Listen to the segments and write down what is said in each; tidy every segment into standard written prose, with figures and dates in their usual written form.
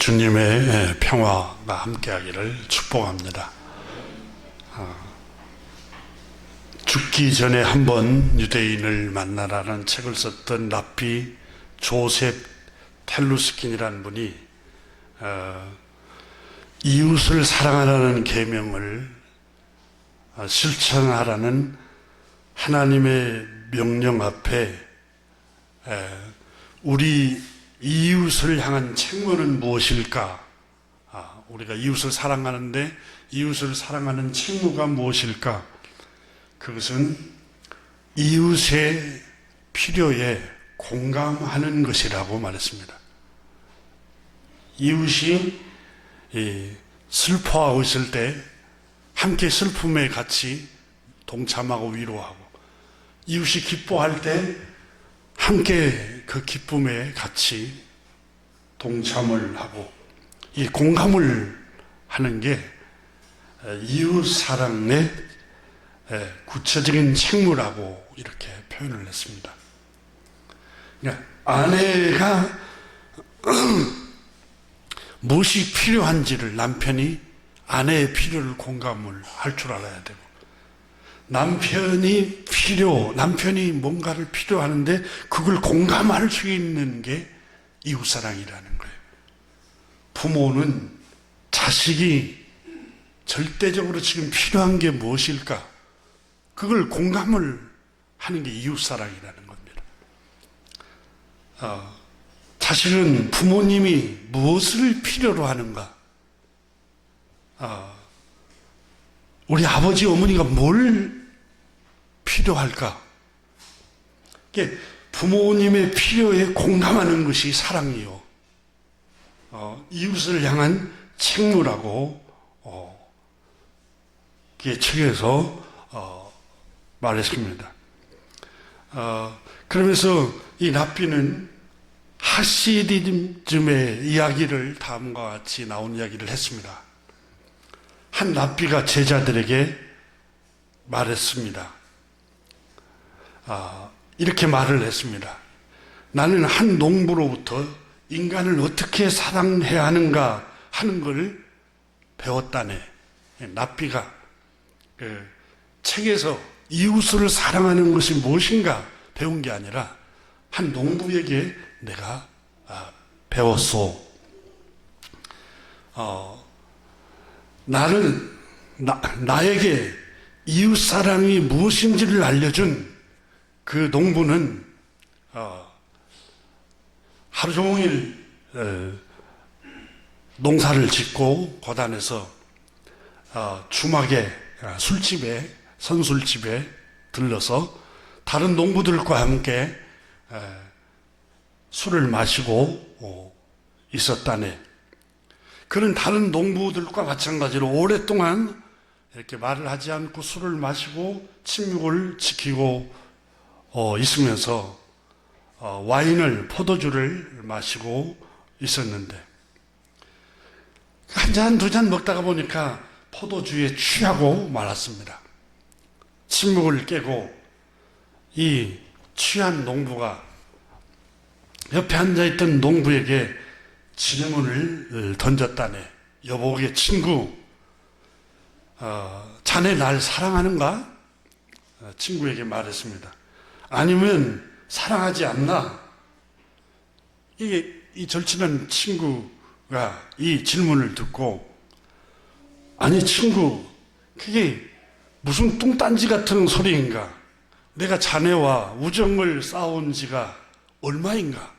주님의 평화가 함께하기를 축복합니다. 죽기 전에 한번 유대인을 만나라는 책을 썼던 랍비 조셉 텔루스킨이라는 분이 이웃을 사랑하라는 계명을 실천하라는 하나님의 명령 앞에 우리 이웃을 향한 책무는 무엇일까? 우리가 이웃을 사랑하는데 이웃을 사랑하는 책무가 무엇일까? 그것은 이웃의 필요에 공감하는 것이라고 말했습니다. 이웃이 슬퍼하고 있을 때 함께 슬픔에 같이 동참하고 위로하고, 이웃이 기뻐할 때 함께 그 기쁨에 같이 동참을 하고, 이 공감을 하는 게 이웃 사랑의 구체적인 책무라고 이렇게 표현을 했습니다. 그러니까 아내가 무엇이 필요한지를 남편이 아내의 필요를 공감을 할 줄 알아야 되고, 남편이 뭔가를 필요하는데 그걸 공감할 수 있는 게 이웃사랑이라는 거예요. 부모는 자식이 절대적으로 지금 필요한 게 무엇일까? 그걸 공감을 하는 게 이웃사랑이라는 겁니다. 자식은 부모님이 무엇을 필요로 하는가? 우리 아버지, 어머니가 뭘 필요할까? 부모님의 필요에 공감하는 것이 사랑이요. 이웃을 향한 책무라고 책에서 말했습니다. 그러면서 이 랍비는 하시디즘의 이야기를 다음과 같이 나온 이야기를 했습니다. 한 랍비가 제자들에게 말했습니다. 이렇게 말을 했습니다. 나는 한 농부로부터 인간을 어떻게 사랑해야 하는가 하는 걸 배웠다네. 랍비가 책에서 이웃을 사랑하는 것이 무엇인가 배운 게 아니라 한 농부에게 내가 배웠소. 나에게 이웃사랑이 무엇인지를 알려준 그 농부는 하루 종일 농사를 짓고 고단해서 주막에, 술집에, 선술집에 들러서 다른 농부들과 함께 술을 마시고 있었다네. 그는 다른 농부들과 마찬가지로 오랫동안 이렇게 말을 하지 않고 술을 마시고 침묵을 지키고 있으면서 포도주를 마시고 있었는데, 한 잔, 두 잔 먹다가 보니까 포도주에 취하고 말았습니다. 침묵을 깨고 이 취한 농부가 옆에 앉아있던 농부에게 질문을 던졌다네. 여보게 친구, 자네 날 사랑하는가? 친구에게 말했습니다. 아니면 사랑하지 않나? 이 절친한 친구가 이 질문을 듣고, 아니 친구, 그게 무슨 뚱딴지 같은 소리인가? 내가 자네와 우정을 쌓아온 지가 얼마인가?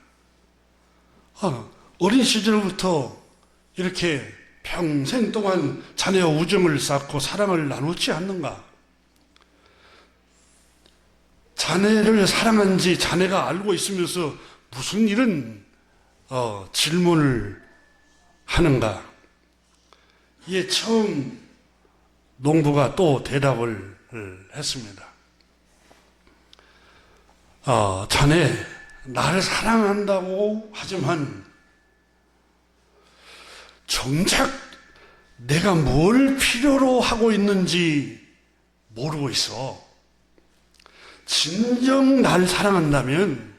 어린 시절부터 이렇게 평생 동안 자네와 우정을 쌓고 사랑을 나누지 않는가? 자네를 사랑한지 자네가 알고 있으면서 무슨 이런 질문을 하는가? 이에 처음 농부가 또 대답을 했습니다. 자네 나를 사랑한다고 하지만 정작 내가 뭘 필요로 하고 있는지 모르고 있어. 진정 날 사랑한다면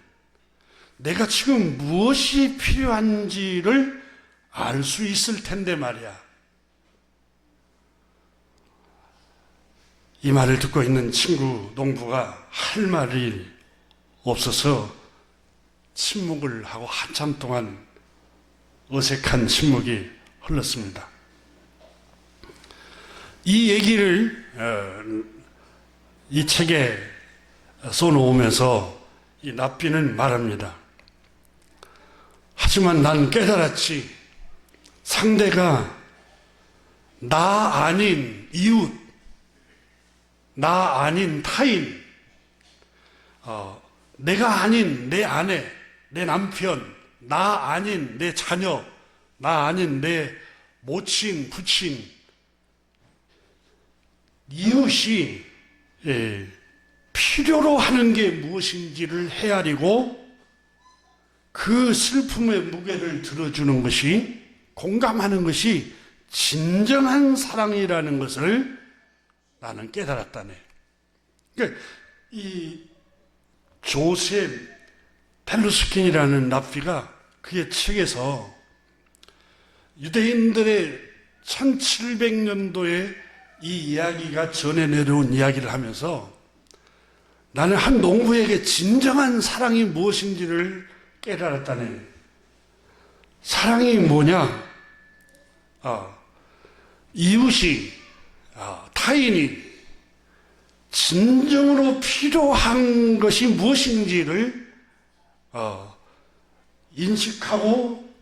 내가 지금 무엇이 필요한지를 알 수 있을 텐데 말이야. 이 말을 듣고 있는 친구 농부가 할 말이 없어서 침묵을 하고 한참 동안 어색한 침묵이 흘렀습니다. 이 얘기를 이 책에 써놓으면서 이 납비는 말합니다. 하지만 난 깨달았지. 상대가 나 아닌 이웃, 나 아닌 타인, 내가 아닌 내 아내, 내 남편, 나 아닌 내 자녀, 나 아닌 내 모친, 부친, 이웃이 필요로 하는 게 무엇인지를 헤아리고 그 슬픔의 무게를 들어주는 것이, 공감하는 것이 진정한 사랑이라는 것을 나는 깨달았다네. 그러니까 이 조셉 펠루스킨이라는 랍비가 그의 책에서 유대인들의 1700년도에 이 이야기가 전해 내려온 이야기를 하면서 나는 한 농부에게 진정한 사랑이 무엇인지를 깨달았다네. 사랑이 뭐냐? 이웃이, 타인이 진정으로 필요한 것이 무엇인지를 인식하고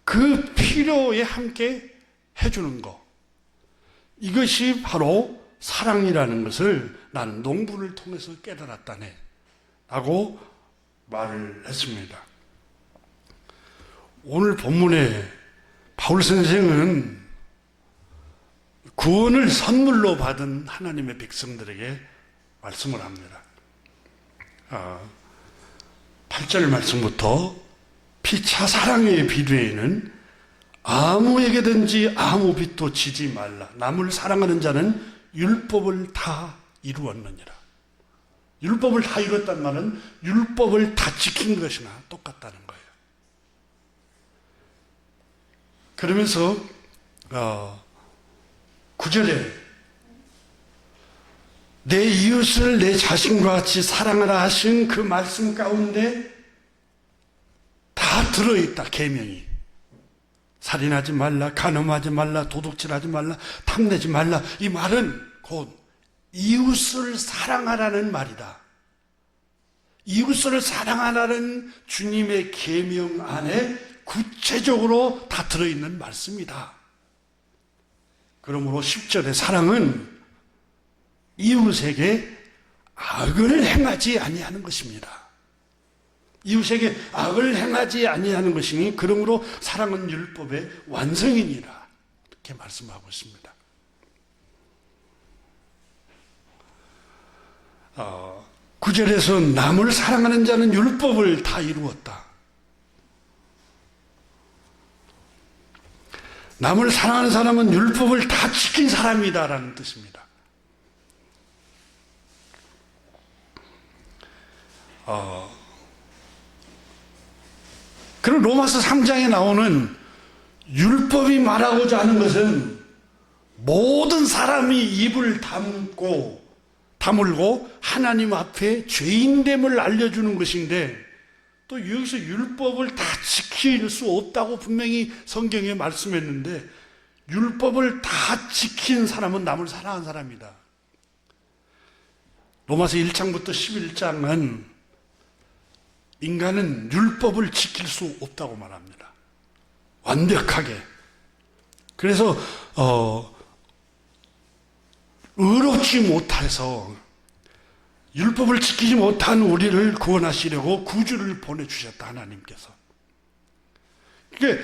그 필요에 함께 해주는 것. 이것이 바로 사랑이라는 것을 나는 농부를 통해서 깨달았다네 라고 말을 했습니다. 오늘 본문에 바울 선생은 구원을 선물로 받은 하나님의 백성들에게 말씀을 합니다. 8절 말씀부터 피차 사랑의 비례에는 아무에게든지 아무 빚도 지지 말라. 남을 사랑하는 자는 율법을 다 이루었느니라. 율법을 다 이뤘단 말은 율법을 다 지킨 것이나 똑같다는 거예요. 그러면서 9절에 내 이웃을 내 자신과 같이 사랑하라 하신 그 말씀 가운데 다 들어있다. 계명이. 살인하지 말라, 간음하지 말라, 도둑질하지 말라, 탐내지 말라. 이 말은 곧 이웃을 사랑하라는 말이다. 이웃을 사랑하라는 주님의 계명 안에 구체적으로 다 들어있는 말씀이다. 그러므로 10절의 사랑은 이웃에게 악을 행하지 아니하는 것입니다. 이웃에게 악을 행하지 아니하는 것이니 그러므로 사랑은 율법의 완성이니라. 이렇게 말씀하고 있습니다. 9절에서 남을 사랑하는 자는 율법을 다 이루었다. 남을 사랑하는 사람은 율법을 다 지킨 사람이다라는 뜻입니다. 그럼 로마서 3장에 나오는 율법이 말하고자 하는 것은 모든 사람이 입을 다물고 하나님 앞에 죄인됨을 알려주는 것인데, 또 여기서 율법을 다 지킬 수 없다고 분명히 성경에 말씀했는데, 율법을 다 지킨 사람은 남을 사랑한 사람이다. 로마서 1장부터 11장은 인간은 율법을 지킬 수 없다고 말합니다. 완벽하게. 그래서 의롭지 못해서 율법을 지키지 못한 우리를 구원하시려고 구주를 보내주셨다. 하나님께서. 그러니까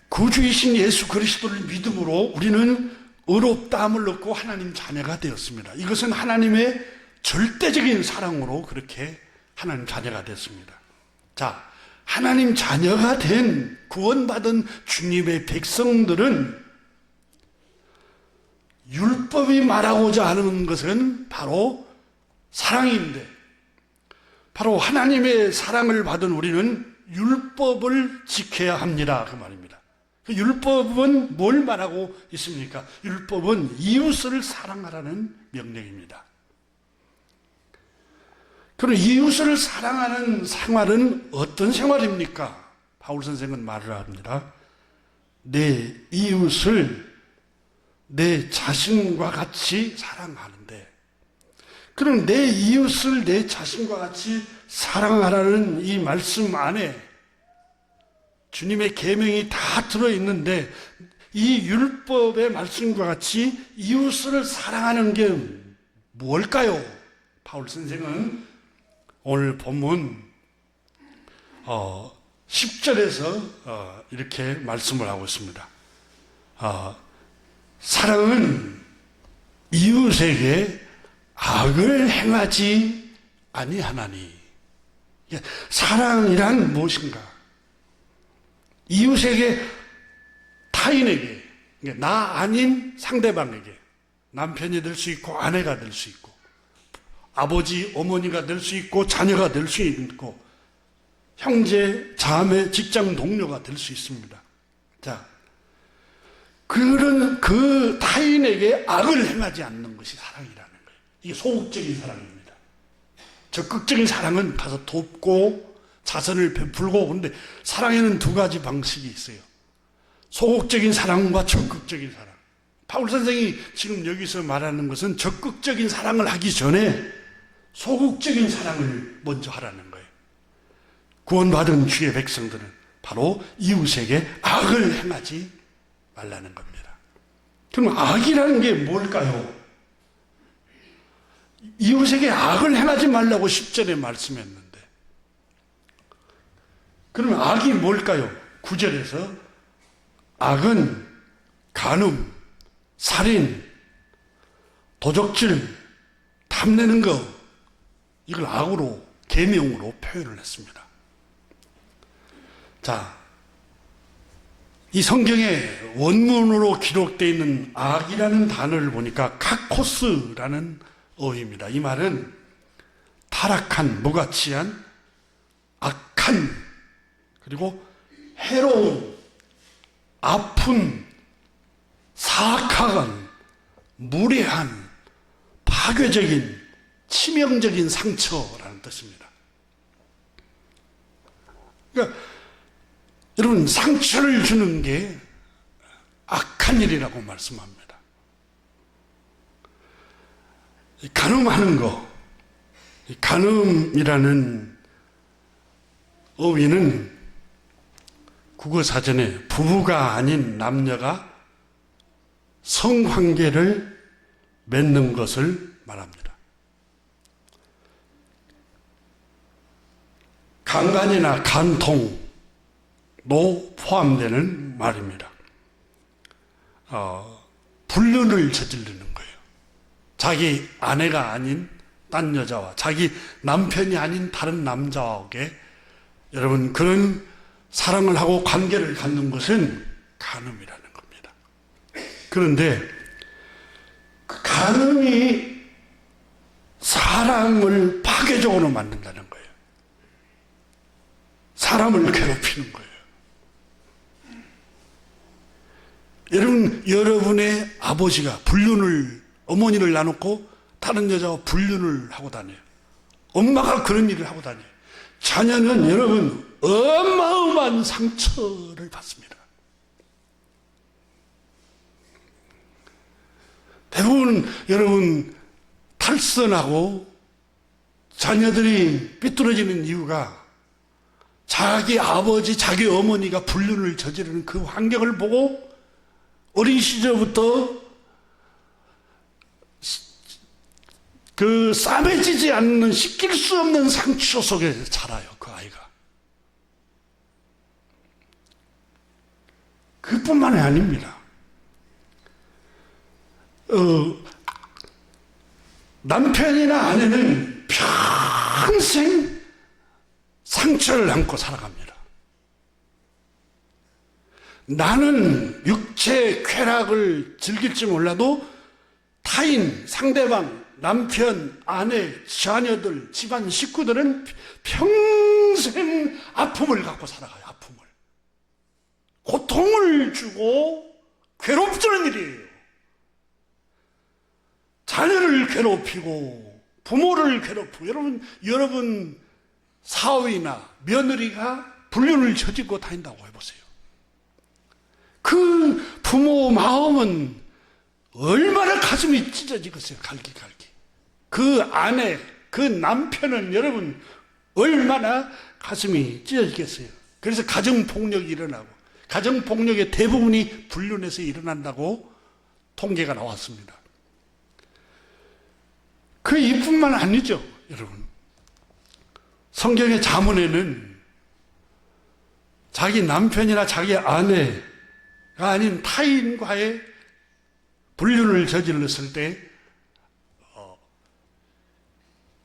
구주이신 예수 그리스도를 믿음으로 우리는 의롭다함을 얻고 하나님 자녀가 되었습니다. 이것은 하나님의 절대적인 사랑으로 그렇게 하나님 자녀가 됐습니다. 자, 하나님 자녀가 된 구원받은 주님의 백성들은 율법이 말하고자 하는 것은 바로 사랑인데, 바로 하나님의 사랑을 받은 우리는 율법을 지켜야 합니다. 그 말입니다. 그 율법은 뭘 말하고 있습니까? 율법은 이웃을 사랑하라는 명령입니다. 그럼 이웃을 사랑하는 생활은 어떤 생활입니까? 바울 선생은 말을 합니다. 내 이웃을 내 자신과 같이 사랑하는데, 그럼 내 이웃을 내 자신과 같이 사랑하라는 이 말씀 안에 주님의 계명이 다 들어있는데, 이 율법의 말씀과 같이 이웃을 사랑하는 게 뭘까요? 바울 선생은 오늘 본문 10절에서 이렇게 말씀을 하고 있습니다. 사랑은 이웃에게 악을 행하지 아니하나니. 사랑이란 무엇인가? 이웃에게, 타인에게, 나 아닌 상대방에게, 남편이 될 수 있고 아내가 될 수 있고 아버지, 어머니가 될 수 있고 자녀가 될 수 있고 형제, 자매, 직장 동료가 될 수 있습니다. 자, 그런 그 타인에게 악을 행하지 않는 것이 사랑이라는 거예요. 이게 소극적인 사랑입니다. 적극적인 사랑은 가서 돕고 자선을 베풀고, 그런데 사랑에는 두 가지 방식이 있어요. 소극적인 사랑과 적극적인 사랑. 바울 선생이 지금 여기서 말하는 것은 적극적인 사랑을 하기 전에 소극적인 사랑을 먼저 하라는 거예요. 구원받은 주의 백성들은 바로 이웃에게 악을 행하지 말라는 겁니다. 그럼 악이라는 게 뭘까요? 이웃에게 악을 행하지 말라고 10절에 말씀했는데, 그러면 악이 뭘까요? 9절에서 악은 간음, 살인, 도적질, 탐내는 것, 이걸 악으로, 계명으로 표현을 했습니다. 자, 이 성경에 원문으로 기록되어 있는 악이라는 단어를 보니까 카코스라는 어휘입니다. 이 말은 타락한, 무가치한, 악한, 그리고 해로운, 아픈, 사악한, 무례한, 파괴적인, 치명적인 상처라는 뜻입니다. 그러니까 여러분, 상처를 주는 게 악한 일이라고 말씀합니다. 간음하는 거, 간음이라는 어휘는 국어사전에 부부가 아닌 남녀가 성관계를 맺는 것을 말합니다. 강간이나 간통도 포함되는 말입니다. 불륜을 저지르는 거예요. 자기 아내가 아닌 딴 여자와 자기 남편이 아닌 다른 남자에게 여러분 그런 사랑을 하고 관계를 갖는 것은 간음이라는 겁니다. 그런데 그 간음이 사람을 파괴적으로 만든다는 거예요. 사람을 괴롭히는 거예요. 여러분의 아버지가 어머니를 놔놓고 다른 여자와 불륜을 하고 다녀요. 엄마가 그런 일을 하고 다녀요. 자녀는 여러분 어마어마한 상처를 받습니다. 대부분 여러분 탈선하고 자녀들이 삐뚤어지는 이유가 자기 아버지, 자기 어머니가 불륜을 저지르는 그 환경을 보고 어린 시절부터 그 싸매지지 않는, 씻길 수 없는 상처 속에 자라요, 그 아이가. 그뿐만이 아닙니다. 남편이나 아내는 평생 상처를 안고 살아갑니다. 나는 육체 쾌락을 즐길지 몰라도 타인, 상대방, 남편, 아내, 자녀들, 집안 식구들은 평생 아픔을 갖고 살아가요. 아픔을. 고통을 주고 괴롭히는 일이에요. 자녀를 괴롭히고 부모를 괴롭히고 여러분 사위나 며느리가 불륜을 저지르고 다닌다고 해보세요. 그 부모 마음은 얼마나 가슴이 찢어지겠어요. 갈기갈기. 그 아내, 그 남편은 여러분 얼마나 가슴이 찢어지겠어요. 그래서 가정폭력이 일어나고 가정폭력의 대부분이 불륜에서 일어난다고 통계가 나왔습니다. 그 이뿐만 아니죠, 여러분. 성경의 잠언에는 자기 남편이나 자기 아내가 아닌 타인과의 불륜을 저질렀을 때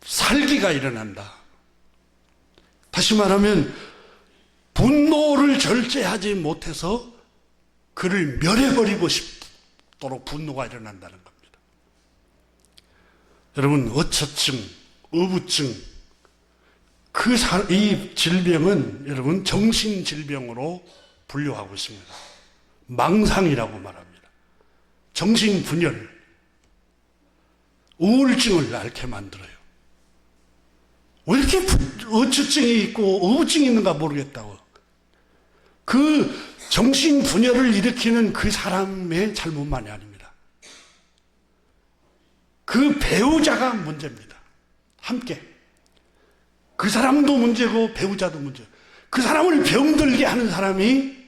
살기가 일어난다. 다시 말하면 분노를 절제하지 못해서 그를 멸해버리고 싶도록 분노가 일어난다는 겁니다. 여러분, 어처증, 어부증, 이 질병은 여러분 정신질병으로 분류하고 있습니다. 망상이라고 말합니다. 정신분열, 우울증을 앓게 만들어요. 왜 이렇게 어처증이 있고 어부증이 있는가 모르겠다고. 그 정신분열을 일으키는 그 사람의 잘못만이 아닙니다. 그 배우자가 문제입니다. 함께. 그 사람도 문제고 배우자도 문제고. 그 사람을 병들게 하는 사람이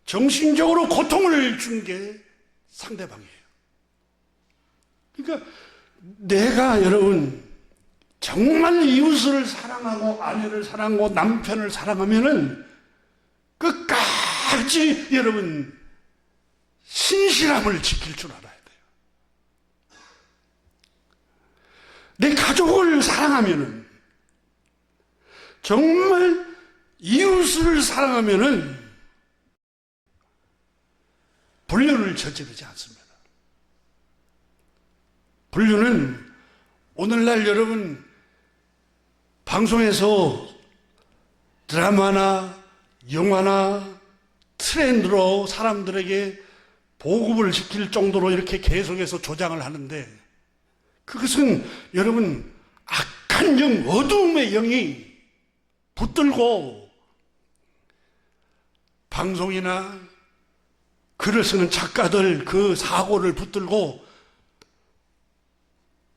정신적으로 고통을 준 게 상대방이에요. 그러니까 내가 여러분 정말 이웃을 사랑하고 아내를 사랑하고 남편을 사랑하면은 끝까지 여러분 신실함을 지킬 줄 알아야 돼요. 내 가족을 사랑하면은 정말 이웃을 사랑하면은 불륜을 저지르지 않습니다. 불륜은 오늘날 여러분 방송에서 드라마나 영화나 트렌드로 사람들에게 보급을 시킬 정도로 이렇게 계속해서 조장을 하는데 그것은 여러분 악한 영, 어두움의 영이 붙들고 방송이나 글을 쓰는 작가들 그 사고를 붙들고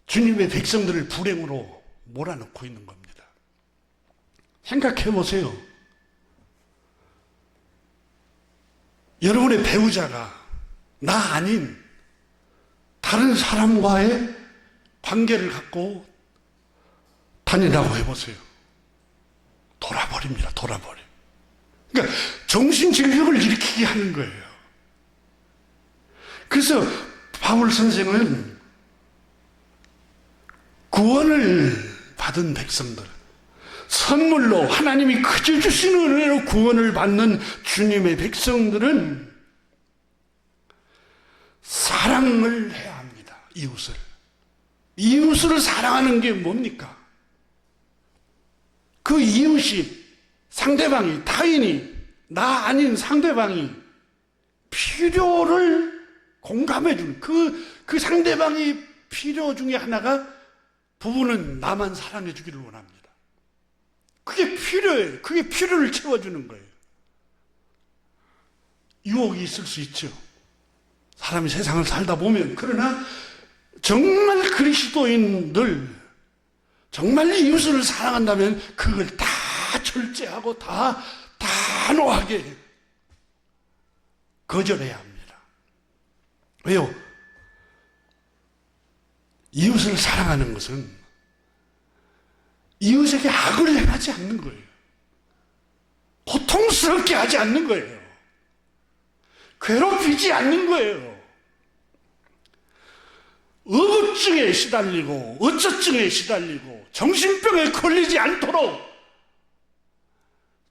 주님의 백성들을 불행으로 몰아넣고 있는 겁니다. 생각해 보세요. 여러분의 배우자가 나 아닌 다른 사람과의 관계를 갖고 다닌다고 해보세요. 돌아버립니다. 돌아버려. 그러니까 정신질병을 일으키게 하는 거예요. 그래서 바울 선생은 구원을 받은 백성들, 선물로 하나님이 그저 주시는 은혜로 구원을 받는 주님의 백성들은 사랑을 해야 합니다. 이웃을. 이웃을 사랑하는 게 뭡니까? 그 이웃이, 상대방이, 타인이, 나 아닌 상대방이 필요를 공감해 주는 그 상대방이 필요 중에 하나가 부부는 나만 사랑해 주기를 원합니다. 그게 필요해요. 그게 필요를 채워주는 거예요. 유혹이 있을 수 있죠. 사람이 세상을 살다 보면. 그러나 정말 그리스도인들, 정말 이웃을 사랑한다면 그걸 다 절제하고 다 단호하게 거절해야 합니다. 왜요? 이웃을 사랑하는 것은 이웃에게 악을 행하지 않는 거예요. 고통스럽게 하지 않는 거예요. 괴롭히지 않는 거예요. 의구증에 시달리고 어쩌증에 시달리고 정신병에 걸리지 않도록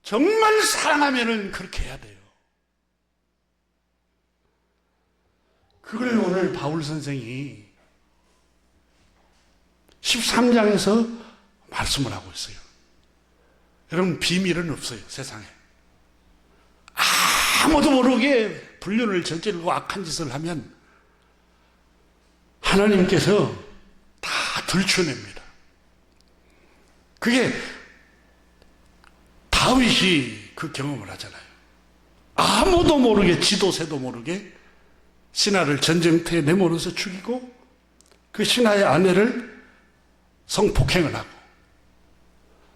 정말 사랑하면은 그렇게 해야 돼요. 그걸 오늘 바울 선생이 13장에서 말씀을 하고 있어요. 여러분, 비밀은 없어요, 세상에. 아무도 모르게 불륜을 저지르고 악한 짓을 하면 하나님께서 다 들춰냅니다. 그게 다윗이 그 경험을 하잖아요. 아무도 모르게, 지도새도 모르게 신하를 전쟁터에 내몰아서 죽이고 그 신하의 아내를 성폭행을 하고,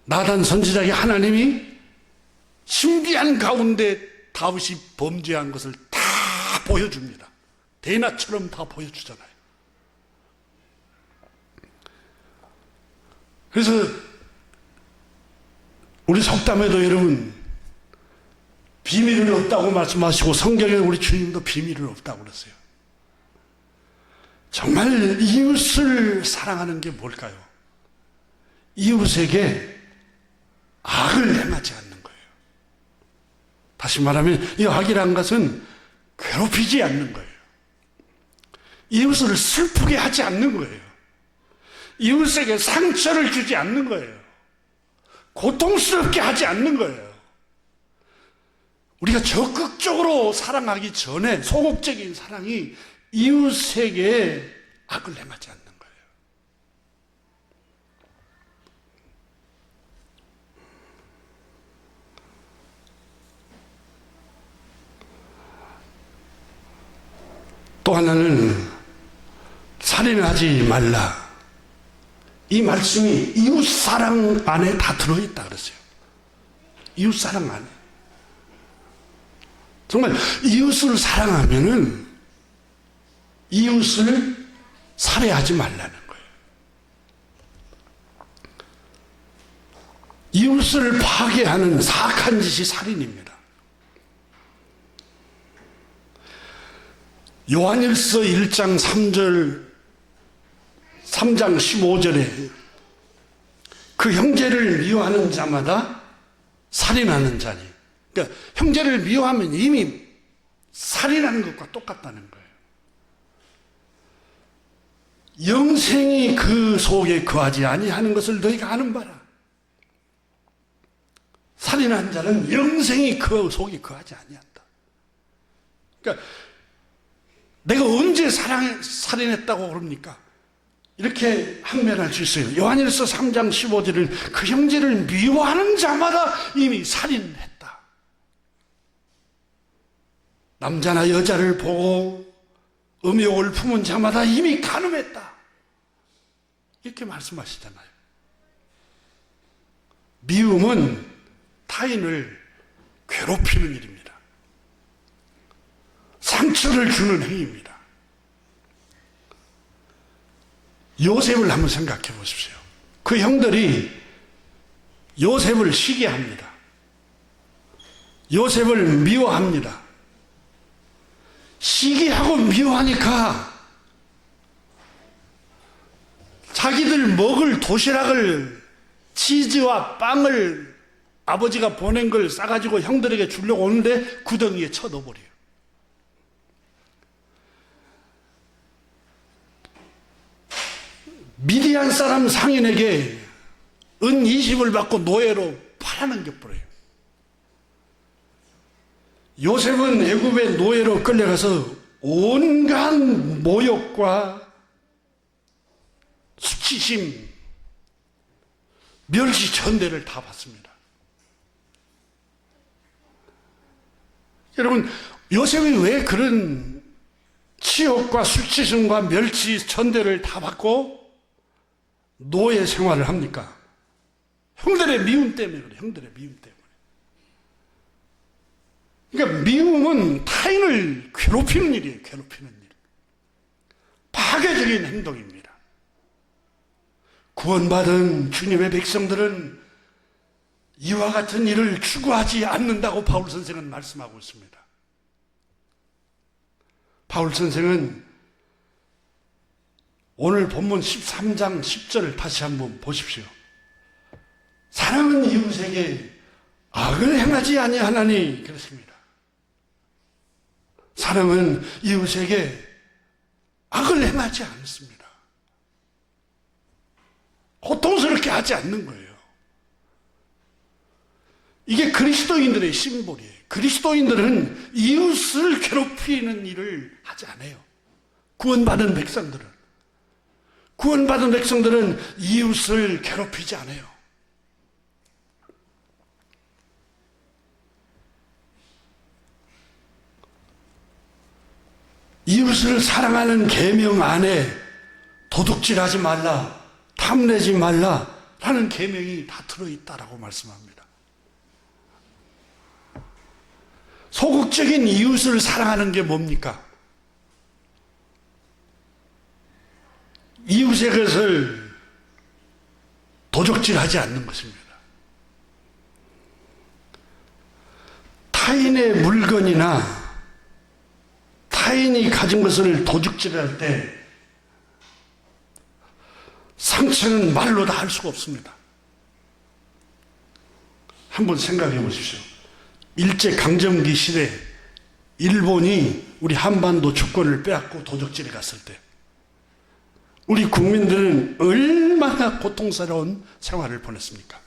나단 선지자에게 하나님이 신비한 가운데 다윗이 범죄한 것을 다 보여줍니다. 대낮처럼 다 보여주잖아요. 그래서 우리 속담에도 여러분, 비밀은 없다고 말씀하시고 성경에 우리 주님도 비밀은 없다고 그랬어요. 정말 이웃을 사랑하는 게 뭘까요? 이웃에게 악을 행하지 않는 거예요. 다시 말하면 이 악이란 것은 괴롭히지 않는 거예요. 이웃을 슬프게 하지 않는 거예요. 이웃에게 상처를 주지 않는 거예요. 고통스럽게 하지 않는 거예요. 우리가 적극적으로 사랑하기 전에 소극적인 사랑이 이웃에게 악을 행하지 않는 거예요. 또 하나는 살인하지 말라. 이 말씀이 이웃사랑 안에 다 들어있다 그랬어요. 이웃사랑 안에. 정말 이웃을 사랑하면은 이웃을 살해하지 말라는 거예요. 이웃을 파괴하는 사악한 짓이 살인입니다. 요한일서 1장 3장 15절에 그 형제를 미워하는 자마다 살인하는 자니, 그러니까 형제를 미워하면 이미 살인하는 것과 똑같다는 거예요. 영생이 그 속에 거하지 아니하는 것을 너희가 아는 바라. 살인한 자는 영생이 그 속에 거하지 아니한다. 그러니까 내가 언제 살인했다고 그럽니까? 이렇게 항변할 수 있어요. 요한일서 3장 15절은 그 형제를 미워하는 자마다 이미 살인했다. 남자나 여자를 보고 음욕을 품은 자마다 이미 간음했다. 이렇게 말씀하시잖아요. 미움은 타인을 괴롭히는 일입니다. 상처를 주는 행위입니다. 요셉을 한번 생각해 보십시오. 그 형들이 요셉을 시기합니다. 요셉을 미워합니다. 시기하고 미워하니까 자기들 먹을 도시락을, 치즈와 빵을 아버지가 보낸 걸 싸가지고 형들에게 주려고 오는데 구덩이에 쳐넣어버려요. 미디안 사람 상인에게 은 20을 받고 노예로 팔아넘겨버려요. 요셉은 애굽의 노예로 끌려가서 온갖 모욕과 수치심, 멸시 천대를 다 받습니다. 여러분, 요셉이 왜 그런 치욕과 수치심과 멸시 천대를 다 받고 노예 생활을 합니까? 형들의 미움 때문에 그래요. 형들의 미움 때문에. 그러니까 미움은 타인을 괴롭히는 일이에요. 괴롭히는 일. 파괴적인 행동입니다. 구원받은 주님의 백성들은 이와 같은 일을 추구하지 않는다고 바울 선생은 말씀하고 있습니다. 바울 선생은 오늘 본문 13장 10절 다시 한번 보십시오. 사랑은 이웃에게 악을 행하지 아니하나니 그렇습니다. 사랑은 이웃에게 악을 행하지 않습니다. 고통스럽게 하지 않는 거예요. 이게 그리스도인들의 심볼이에요. 그리스도인들은 이웃을 괴롭히는 일을 하지 않아요. 구원받은 백성들은 이웃을 괴롭히지 않아요. 이웃을 사랑하는 계명 안에 도둑질하지 말라, 탐내지 말라라는 계명이 다 들어있다라고 말씀합니다. 소극적인 이웃을 사랑하는 게 뭡니까? 이웃의 것을 도적질하지 않는 것입니다. 타인의 물건이나 타인이 가진 것을 도적질할 때 상처는 말로 다 할 수가 없습니다. 한번 생각해 보십시오. 일제강점기 시대 일본이 우리 한반도 주권을 빼앗고 도적질에 갔을 때 우리 국민들은 얼마나 고통스러운 생활을 보냈습니까?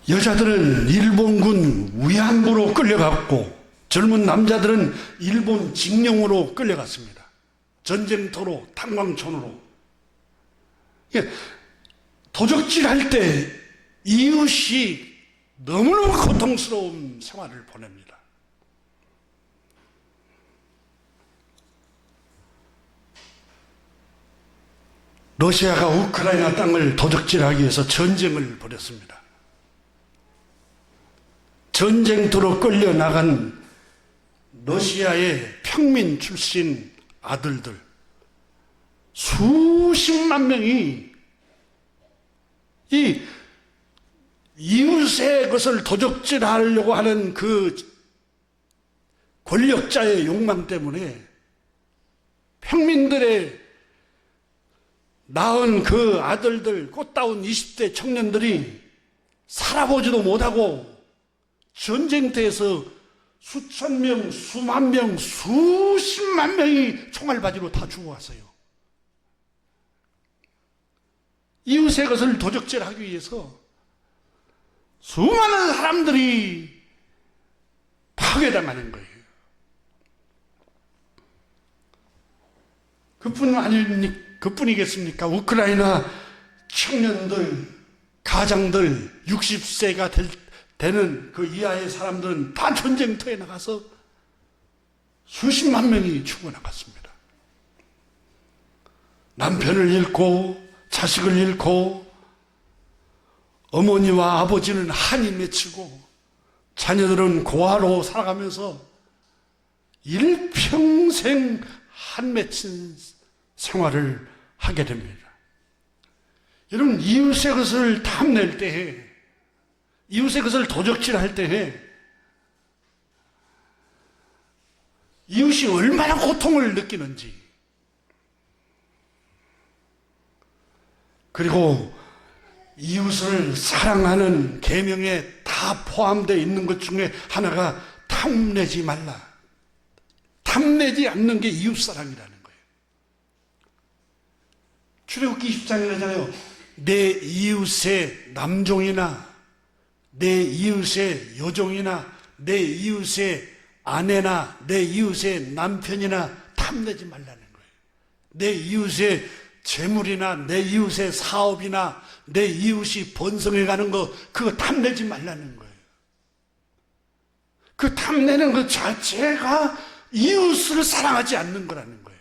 여자들은 일본군 위안부로 끌려갔고 젊은 남자들은 일본 징용으로 끌려갔습니다. 전쟁터로, 탄광촌으로. 도적질할 때 이웃이 너무너무 고통스러운 생활을 보냅니다. 러시아가 우크라이나 땅을 도적질하기 위해서 전쟁을 벌였습니다. 전쟁터로 끌려나간 러시아의 평민 출신 아들들 수십만 명이 이 이웃의 것을 도적질하려고 하는 그 권력자의 욕망 때문에 평민들의 낳은 그 아들들, 꽃다운 20대 청년들이 살아보지도 못하고 전쟁터에서 수천 명, 수만 명, 수십만 명이 총알바지로 다 죽어갔어요. 이웃의 것을 도적질하기 위해서 수많은 사람들이 파괴당하는 거예요. 그뿐이겠습니까? 우크라이나 청년들, 가장들, 60세가 되는 그 이하의 사람들은 다 전쟁터에 나가서 수십만 명이 죽어나갔습니다. 남편을 잃고 자식을 잃고 어머니와 아버지는 한이 맺히고 자녀들은 고아로 살아가면서 일평생 한 맺힌 생활을 하게 됩니다. 여러분, 이웃의 것을 탐낼 때에, 이웃의 것을 도적질할 때에 이웃이 얼마나 고통을 느끼는지, 그리고 이웃을 사랑하는 계명에 다 포함되어 있는 것 중에 하나가 탐내지 말라. 탐내지 않는 게 이웃사랑이라는 거예요. 출애굽기 20장에 하잖아요. 내 이웃의 남종이나 내 이웃의 여종이나 내 이웃의 아내나 내 이웃의 남편이나 탐내지 말라는 거예요. 내 이웃의 재물이나 내 이웃의 사업이나 내 이웃이 번성해 가는 거, 그거 탐내지 말라는 거예요. 그 탐내는 것 자체가 이웃을 사랑하지 않는 거라는 거예요.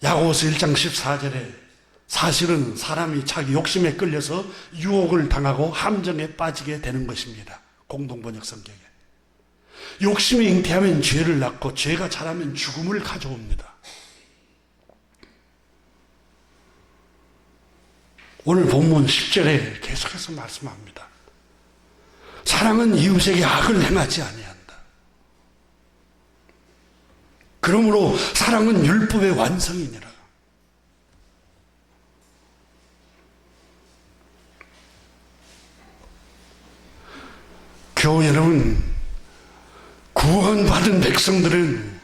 야고보서 1장 14절에 사실은 사람이 자기 욕심에 끌려서 유혹을 당하고 함정에 빠지게 되는 것입니다. 공동번역 성경에. 욕심이 잉태하면 죄를 낳고 죄가 자라면 죽음을 가져옵니다. 오늘 본문 10절에 계속해서 말씀합니다. 사랑은 이웃에게 악을 행하지 아니한다. 그러므로 사랑은 율법의 완성이니라. 교회 여러분, 구원받은 백성들은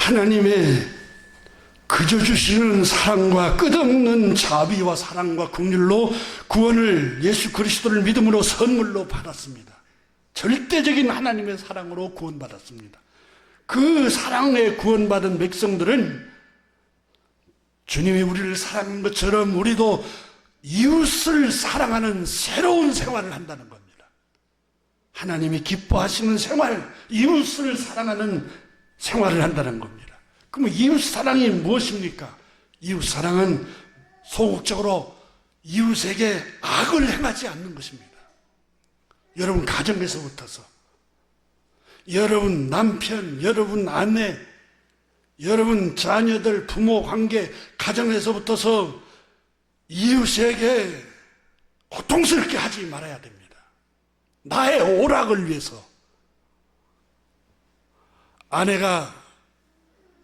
하나님의 그저 주시는 사랑과 끝없는 자비와 사랑과 긍휼로 구원을 예수 그리스도를 믿음으로 선물로 받았습니다. 절대적인 하나님의 사랑으로 구원받았습니다. 그 사랑에 구원받은 백성들은 주님이 우리를 사랑한 것처럼 우리도 이웃을 사랑하는 새로운 생활을 한다는 겁니다. 하나님이 기뻐하시는 생활, 이웃을 사랑하는 생활을 한다는 겁니다. 그럼 이웃 사랑이 무엇입니까? 이웃 사랑은 소극적으로 이웃에게 악을 행하지 않는 것입니다. 여러분 가정에서부터서, 여러분 남편, 여러분 아내, 여러분 자녀들, 부모 관계, 가정에서부터서 이웃에게 고통스럽게 하지 말아야 됩니다. 나의 오락을 위해서. 아내가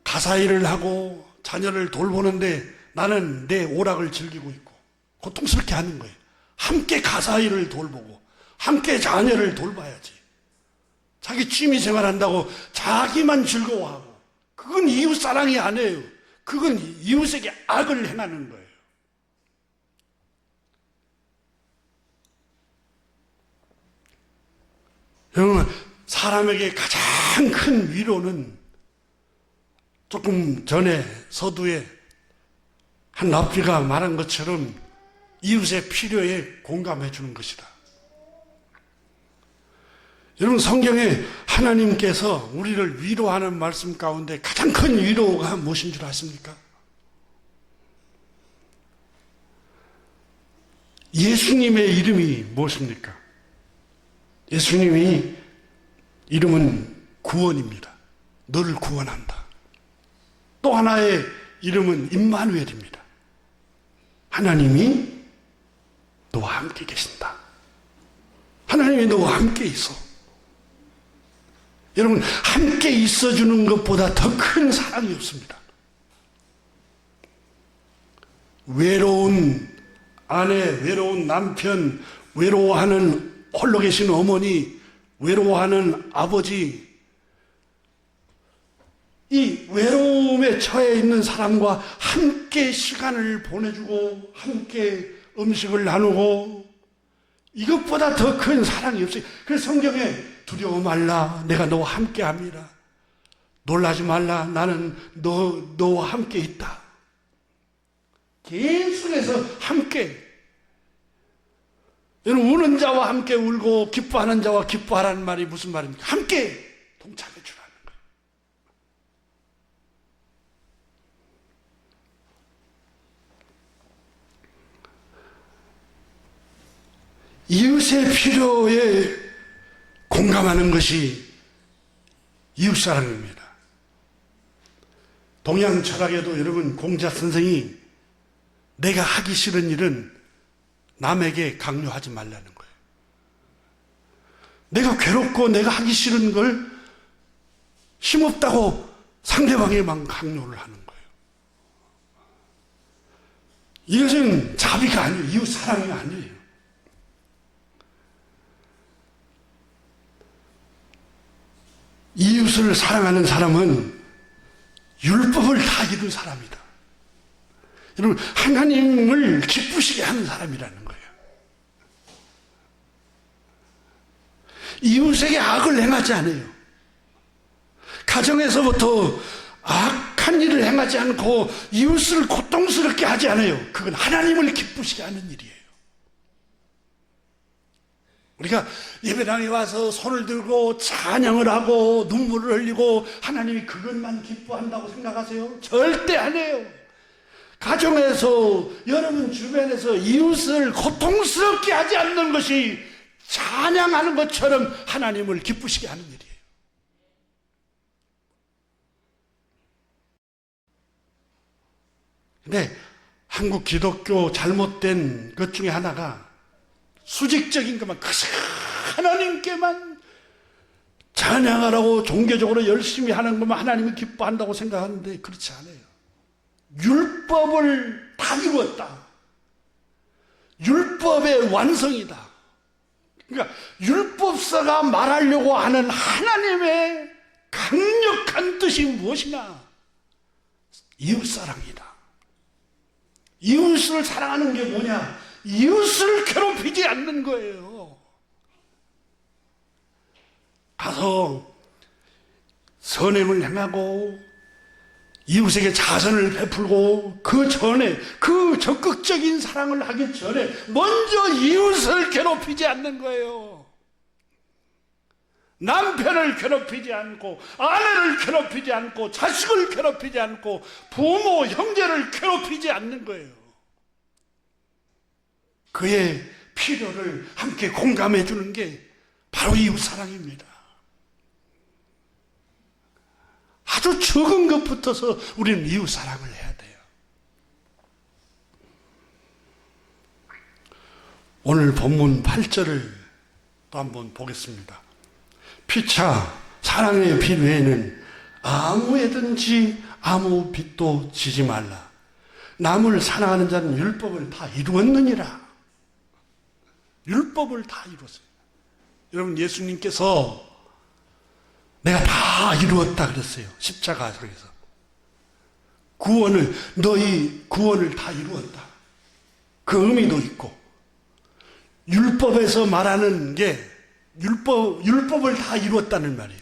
가사일을 하고 자녀를 돌보는데 나는 내 오락을 즐기고 있고 고통스럽게 하는 거예요. 함께 가사일을 돌보고 함께 자녀를 돌봐야지. 자기 취미생활 한다고 자기만 즐거워하고, 그건 이웃사랑이 아니에요. 그건 이웃에게 악을 행하는 거예요. 여러분, 사람에게 가장 큰 위로는 조금 전에 서두에 한 랍비가 말한 것처럼 이웃의 필요에 공감해 주는 것이다. 여러분, 성경에 하나님께서 우리를 위로하는 말씀 가운데 가장 큰 위로가 무엇인 줄 아십니까? 예수님의 이름이 무엇입니까? 예수님이 이름은 구원입니다. 너를 구원한다. 또 하나의 이름은 임마누엘입니다. 하나님이 너와 함께 계신다. 하나님이 너와 함께 있어. 여러분, 함께 있어주는 것보다 더 큰 사랑이 없습니다. 외로운 아내, 외로운 남편, 외로워하는 홀로 계신 어머니, 외로워하는 아버지, 이 외로움에 처해 있는 사람과 함께 시간을 보내주고 함께 음식을 나누고, 이것보다 더 큰 사랑이 없어요. 그래서 성경에 두려워 말라, 내가 너와 함께 합니다. 놀라지 말라, 나는 너와 함께 있다. 계속해서 함께. 여러분, 우는 자와 함께 울고 기뻐하는 자와 기뻐하라는 말이 무슨 말입니까? 함께 동참해 주라는 거예요. 이웃의 필요에 공감하는 것이 이웃사랑입니다. 동양 철학에도 여러분, 공자 선생이 내가 하기 싫은 일은 남에게 강요하지 말라는 거예요. 내가 괴롭고 내가 하기 싫은 걸 힘없다고 상대방에만 강요를 하는 거예요. 이것은 자비가 아니에요. 이웃사랑이 아니에요. 이웃을 사랑하는 사람은 율법을 다 이룬 사람이다. 여러분, 하나님을 기쁘시게 하는 사람이라는 거예요. 이웃에게 악을 행하지 않아요. 가정에서부터 악한 일을 행하지 않고 이웃을 고통스럽게 하지 않아요. 그건 하나님을 기쁘시게 하는 일이에요. 우리가 예배당에 와서 손을 들고 찬양을 하고 눈물을 흘리고 하나님이 그것만 기뻐한다고 생각하세요? 절대 아니에요. 가정에서, 여러분 주변에서 이웃을 고통스럽게 하지 않는 것이 찬양하는 것처럼 하나님을 기쁘시게 하는 일이에요. 근데 한국 기독교 잘못된 것 중에 하나가 수직적인 것만, 하나님께만 찬양하라고 종교적으로 열심히 하는 것만 하나님이 기뻐한다고 생각하는데 그렇지 않아요. 율법을 다 이루었다. 율법의 완성이다. 그러니까 율법서가 말하려고 하는 하나님의 강력한 뜻이 무엇이냐? 이웃사랑이다. 이웃을 사랑하는 게 뭐냐? 이웃을 괴롭히지 않는 거예요. 가서 선행을 행하고 이웃에게 자선을 베풀고 그 전에, 그 적극적인 사랑을 하기 전에 먼저 이웃을 괴롭히지 않는 거예요. 남편을 괴롭히지 않고, 아내를 괴롭히지 않고, 자식을 괴롭히지 않고, 부모, 형제를 괴롭히지 않는 거예요. 그의 필요를 함께 공감해 주는 게 바로 이웃사랑입니다. 아주 적은 것부터서 우리는 이웃사랑을 해야 돼요. 오늘 본문 8절을 또 한번 보겠습니다. 피차 사랑의 빛 외에는 아무에든지 아무 빛도 지지 말라. 남을 사랑하는 자는 율법을 다 이루었느니라. 율법을 다 이루었어요. 여러분, 예수님께서 내가 다 이루었다 그랬어요. 십자가에서. 너희 구원을 다 이루었다. 그 의미도 있고, 율법에서 말하는 게 율법을 다 이루었다는 말이에요.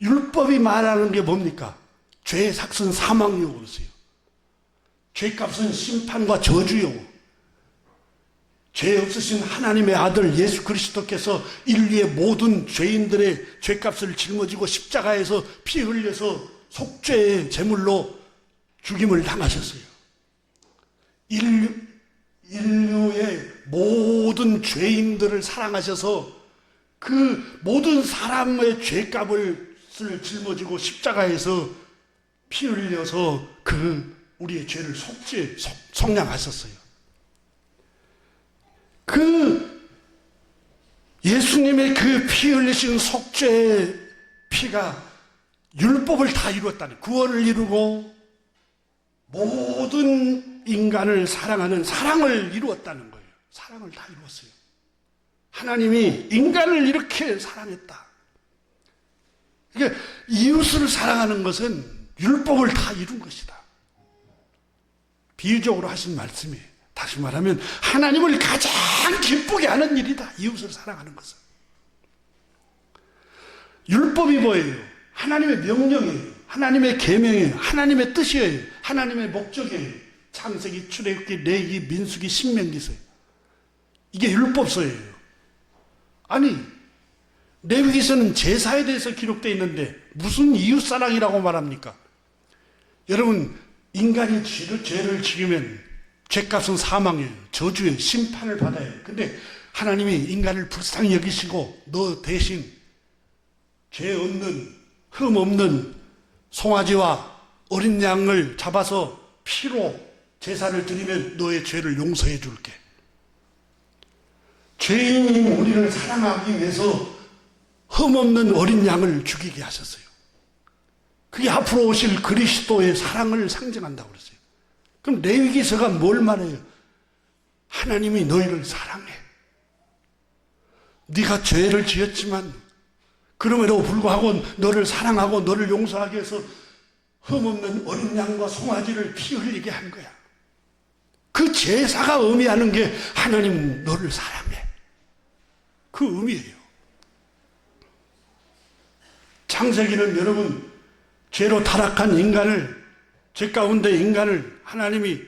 율법이 말하는 게 뭡니까? 죄의 삭은 사망이요 그랬어요. 죄값은 심판과 저주요. 죄 없으신 하나님의 아들 예수 그리스도께서 인류의 모든 죄인들의 죄값을 짊어지고 십자가에서 피 흘려서 속죄의 제물로 죽임을 당하셨어요. 인류의 모든 죄인들을 사랑하셔서 그 모든 사람의 죄값을 짊어지고 십자가에서 피 흘려서 우리의 죄를 속량하셨어요. 예수님의 그 피 흘리신 속죄의 피가 율법을 다 이루었다는, 구원을 이루고 모든 인간을 사랑하는 사랑을 이루었다는 거예요. 사랑을 다 이루었어요. 하나님이 인간을 이렇게 사랑했다. 그러니까 이웃을 사랑하는 것은 율법을 다 이룬 것이다. 비유적으로 하신 말씀이에요. 다시 말하면 하나님을 가장 기쁘게 하는 일이다. 이웃을 사랑하는 것은. 율법이 뭐예요? 하나님의 명령이에요. 하나님의 계명이에요. 하나님의 뜻이에요. 하나님의 목적이에요. 창세기, 출애굽기, 레위기, 민수기, 신명기서예요. 이게 율법서예요. 아니, 레위기서는 제사에 대해서 기록되어 있는데 무슨 이웃사랑이라고 말합니까? 여러분, 인간이 죄를 지으면 죄값은 사망이에요. 저주예요. 심판을 받아요. 근데 하나님이 인간을 불쌍히 여기시고 너 대신 죄 없는, 흠 없는 송아지와 어린 양을 잡아서 피로 제사를 드리면 너의 죄를 용서해 줄게. 죄인인 우리를 사랑하기 위해서 흠없는 어린 양을 죽이게 하셨어요. 그게 앞으로 오실 그리스도의 사랑을 상징한다고 그랬어요. 그럼 레위기서가 뭘 말해요? 하나님이 너희를 사랑해. 네가 죄를 지었지만 그럼에도 불구하고 너를 사랑하고 너를 용서하기 위해서 흠없는 어린 양과 송아지를 피 흘리게 한 거야. 그 제사가 의미하는 게 하나님 너를 사랑해. 그 의미예요. 창세기는 여러분, 죄로 타락한 인간을, 죄 가운데 인간을 하나님이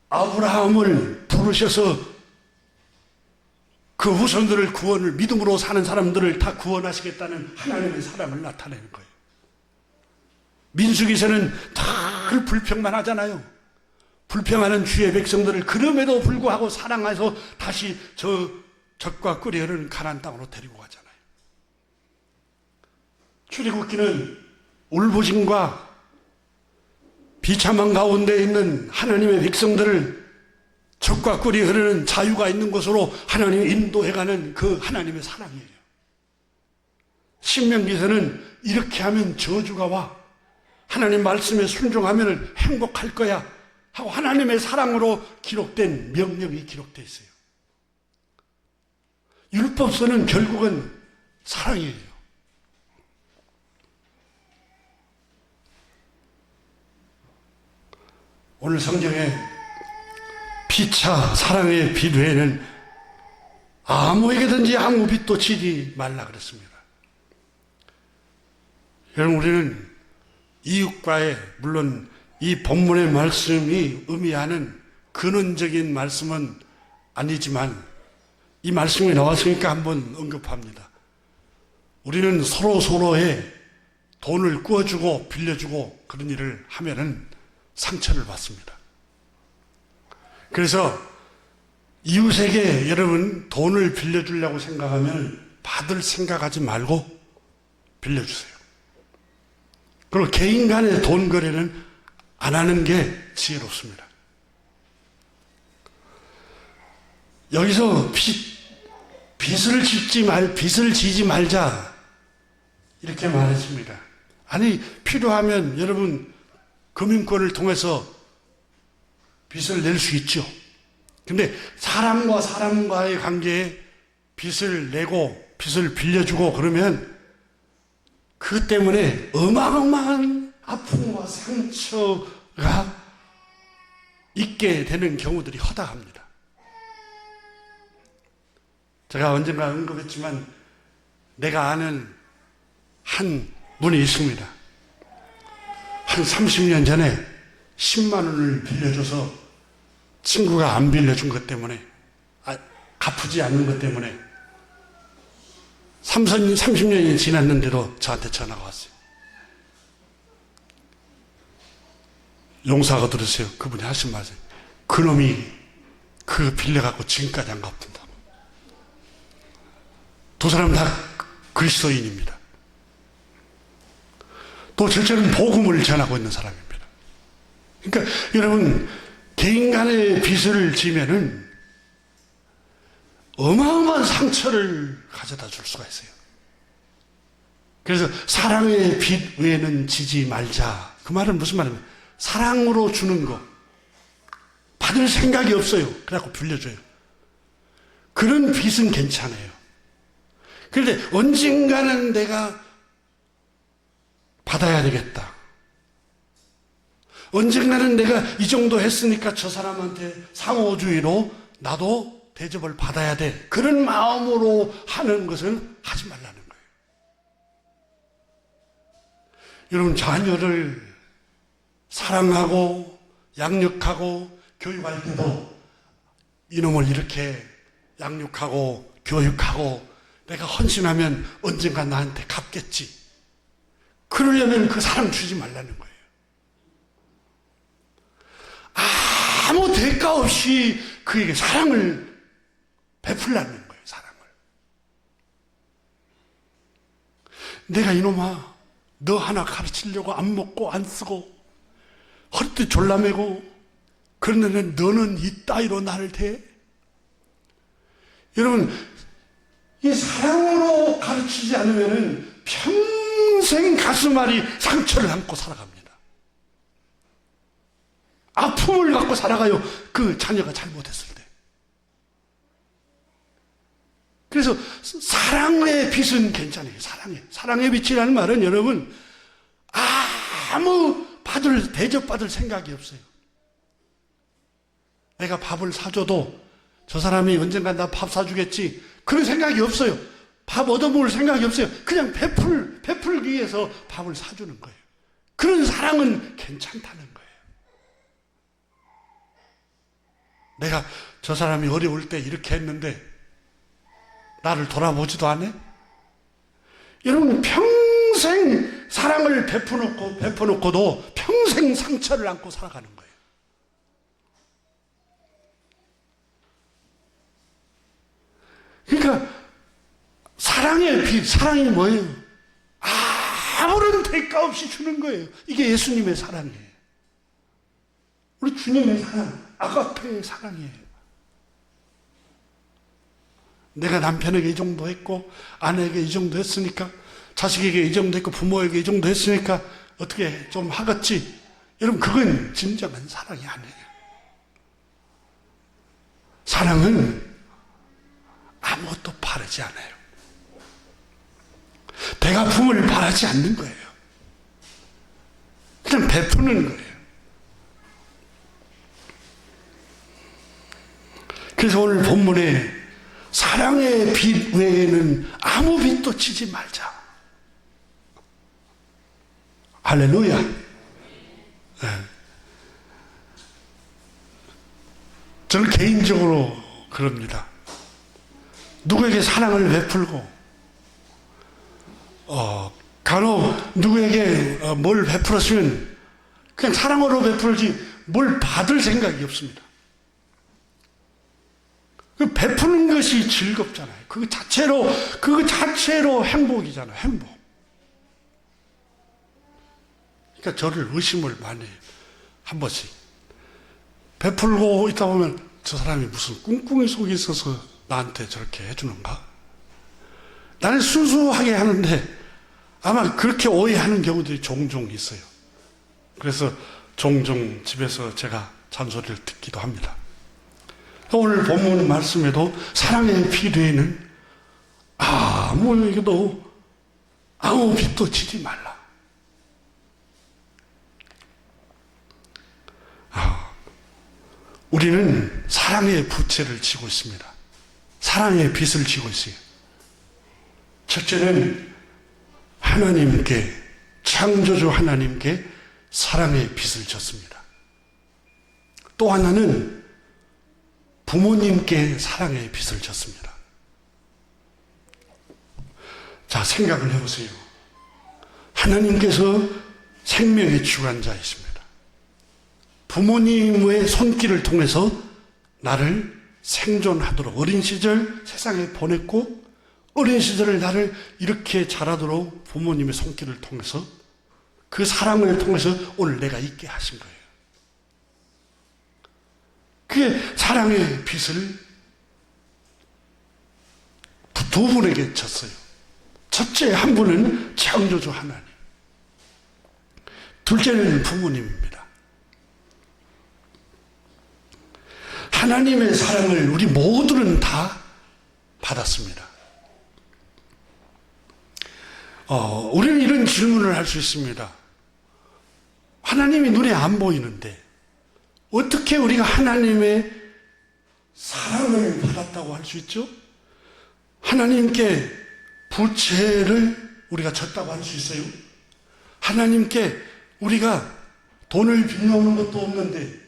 아브라함을 부르셔서 그 후손들을 구원을, 믿음으로 사는 사람들을 다 구원하시겠다는 하나님의 사랑을 나타내는 거예요. 민수기서는 늘 불평만 하잖아요. 불평하는 주의 백성들을 그럼에도 불구하고 사랑해서 다시 적과 꿀이 흐르는 가나안 땅으로 데리고 가잖아요. 출애굽기는 울부짖과 비참한 가운데 있는 하나님의 백성들을 적과 꿀이 흐르는 자유가 있는 곳으로 하나님이 인도해가는 그 하나님의 사랑이에요. 신명기서는 이렇게 하면 저주가 와, 하나님 말씀에 순종하면 행복할 거야 하고 하나님의 사랑으로 기록된 명령이 기록되어 있어요. 율법서는 결국은 사랑이에요. 오늘 성경에 피차 사랑의 빛 외에는 아무에게든지 아무 빛도 지지 말라 그랬습니다. 여러분, 우리는 이웃과의, 물론 이 본문의 말씀이 의미하는 근원적인 말씀은 아니지만 이 말씀이 나왔으니까 한번 언급합니다. 우리는 서로의 돈을 꾸어주고 빌려주고 그런 일을 하면은 상처를 받습니다. 그래서 이웃에게 여러분 돈을 빌려주려고 생각하면 받을 생각하지 말고 빌려주세요. 그리고 개인 간의 돈 거래는 안 하는 게 지혜롭습니다. 여기서 빚을 지지 말자 이렇게 말했습니다. 아니, 필요하면 여러분 금융권을 통해서 빚을 낼 수 있죠. 근데 사람과 사람과의 관계에 빚을 내고 빚을 빌려주고 그러면 그 때문에 어마어마한 아픔과 상처가 있게 되는 경우들이 허다합니다. 제가 언젠가 언급했지만 내가 아는 한 분이 있습니다. 한 30년 전에 10만 원을 빌려줘서 친구가 안 빌려준 것 때문에, 갚지 않는 것 때문에 30년이 지났는데도 저한테 전화가 왔어요. 용사가 들으세요. 그분이 하신 말씀. 그놈이 그거 빌려갖고 지금까지 안 갚는다고. 두 사람 다 그리스도인입니다. 또 실제로는 복음을 전하고 있는 사람입니다. 그러니까 여러분, 개인 간의 빚을 지면은 어마어마한 상처를 가져다 줄 수가 있어요. 그래서 사랑의 빚 외에는 지지 말자. 그 말은 무슨 말이냐면 사랑으로 주는 거 받을 생각이 없어요. 그래갖고 빌려줘요. 그런 빚은 괜찮아요. 그런데 언젠가는 내가 받아야 되겠다. 언젠가는 내가 이 정도 했으니까 저 사람한테 상호주의로 나도 대접을 받아야 돼. 그런 마음으로 하는 것은 하지 말라는 거예요. 여러분, 자녀를 사랑하고 양육하고 교육할 때도 이놈을 이렇게 양육하고 교육하고 내가 헌신하면 언젠가 나한테 갚겠지. 그러려면 그 사랑 주지 말라는 거예요. 아무 대가 없이 그에게 사랑을 베풀라는 거예요. 사랑을. 내가 이놈아 너 하나 가르치려고 안 먹고 안 쓰고 허리띠 졸라매고 그러는데 너는 이 따위로 나를 대? 여러분, 이 사랑으로 가르치지 않으면 평생 가슴앓이 상처를 안고 살아갑니다. 아픔을 갖고 살아가요. 그 자녀가 잘못했을 때. 그래서 사랑의 빛은 괜찮아요. 사랑의 빛이라는 말은 여러분 아무 대접받을 생각이 없어요. 내가 밥을 사줘도 저 사람이 언젠가 나 밥 사주겠지 그런 생각이 없어요. 밥 얻어먹을 생각이 없어요. 그냥 베풀기 위해서 밥을 사주는 거예요. 그런 사랑은 괜찮다는 거예요. 내가 저 사람이 어려울 때 이렇게 했는데 나를 돌아보지도 않네? 여러분, 평생 사랑을 베풀어놓고도 평생 상처를 안고 살아가는 거예요. 그러니까 사랑의 빛, 사랑이 뭐예요? 아무런 대가 없이 주는 거예요. 이게 예수님의 사랑이에요. 우리 주님의 사랑, 아가페의 사랑이에요. 내가 남편에게 이 정도 했고 아내에게 이 정도 했으니까 자식에게 이 정도 했고 부모에게 이 정도 했으니까 어떻게 좀 하겠지. 여러분, 그건 진정한 사랑이 아니에요. 사랑은 아무것도 바라지 않아요. 배가품을 바라지 않는 거예요. 그냥 베푸는 거예요. 그래서 오늘 본문에 사랑의 빛 외에는 아무 빛도 치지 말자. 할렐루야. 네. 저는 개인적으로 그럽니다. 누구에게 사랑을 베풀고 간혹 누구에게 뭘 베풀었으면 그냥 사랑으로 베풀지 뭘 받을 생각이 없습니다. 그 베푸는 것이 즐겁잖아요. 그 자체로 행복이잖아요. 행복. 그러니까 저를 의심을 많이 해요. 한 번씩. 베풀고 있다 보면 저 사람이 무슨 꿍꿍이 속에 있어서 나한테 저렇게 해주는가? 나는 순수하게 하는데 아마 그렇게 오해하는 경우들이 종종 있어요. 그래서 종종 집에서 제가 잔소리를 듣기도 합니다. 오늘 본문 말씀에도 사랑의 빛 외에는 아무에게도 아무 빛도 치지 말라. 우리는 사랑의 부채를 지고 있습니다. 사랑의 빛을 지고 있어요. 첫째는 하나님께, 창조주 하나님께 사랑의 빛을 졌습니다. 또 하나는 부모님께 사랑의 빛을 졌습니다. 자, 생각을 해보세요. 하나님께서 생명의 주관자이십니다. 부모님의 손길을 통해서 나를 생존하도록 어린 시절 세상에 보냈고 어린 시절을 나를 이렇게 자라도록 부모님의 손길을 통해서 그 사랑을 통해서 오늘 내가 있게 하신 거예요. 그게 사랑의 빛을 두 분에게 졌어요. 첫째 한 분은 창조주 하나님, 둘째는 부모님입니다. 하나님의 사랑을 우리 모두는 다 받았습니다. 우리는 이런 질문을 할 수 있습니다. 하나님이 눈에 안 보이는데 어떻게 우리가 하나님의 사랑을 받았다고 할 수 있죠? 하나님께 부채를 우리가 졌다고 할 수 있어요? 하나님께 우리가 돈을 빌려오는 것도 없는데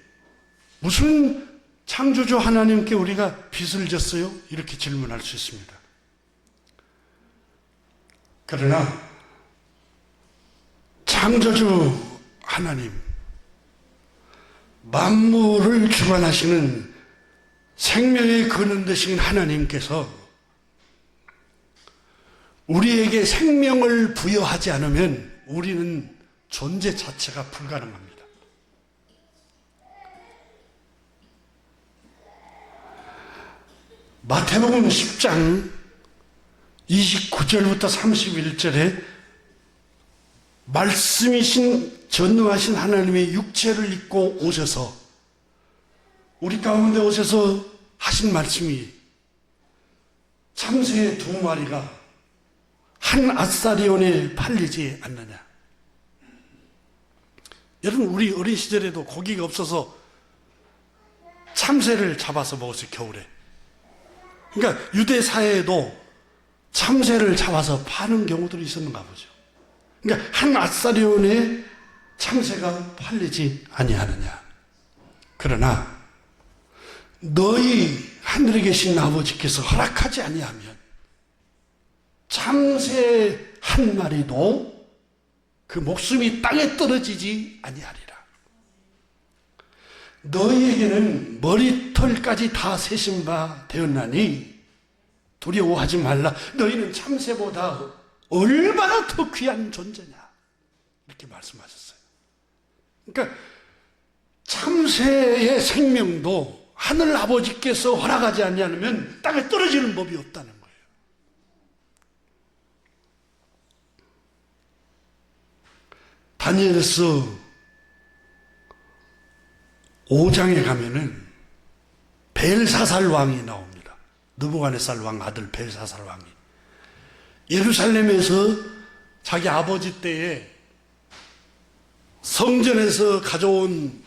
무슨 창조주 하나님께 우리가 빚을 졌어요? 이렇게 질문할 수 있습니다. 그러나 창조주 하나님, 만물을 주관하시는 생명의 근원 되신 하나님께서 우리에게 생명을 부여하지 않으면 우리는 존재 자체가 불가능합니다. 마태복음 10장 29절부터 31절에 말씀이신 전능하신 하나님의 육체를 입고 오셔서 우리 가운데 오셔서 하신 말씀이 참새 2마리가 한 아사리온에 팔리지 않느냐. 여러분, 우리 어린 시절에도 고기가 없어서 참새를 잡아서 먹었어요, 겨울에. 그러니까 유대 사회에도 참새를 잡아서 파는 경우들이 있었는가 보죠. 그러니까 한 아사리온에 참새가 팔리지 아니하느냐. 그러나 너희 하늘에 계신 아버지께서 허락하지 아니하면 참새 한 마리도 그 목숨이 땅에 떨어지지 아니하리라. 너희에게는 머리털까지 다 세신 바 되었나니 두려워하지 말라. 너희는 참새보다 얼마나 더 귀한 존재냐. 이렇게 말씀하셨어요. 그러니까 참새의 생명도 하늘 아버지께서 허락하지 않냐면 땅에 떨어지는 법이 없다는 거예요. 다니엘서 5장에 가면은 벨사살 왕이 나옵니다. 느부갓네살 왕 아들 벨사살 왕이 예루살렘에서 자기 아버지 때에 성전에서 가져온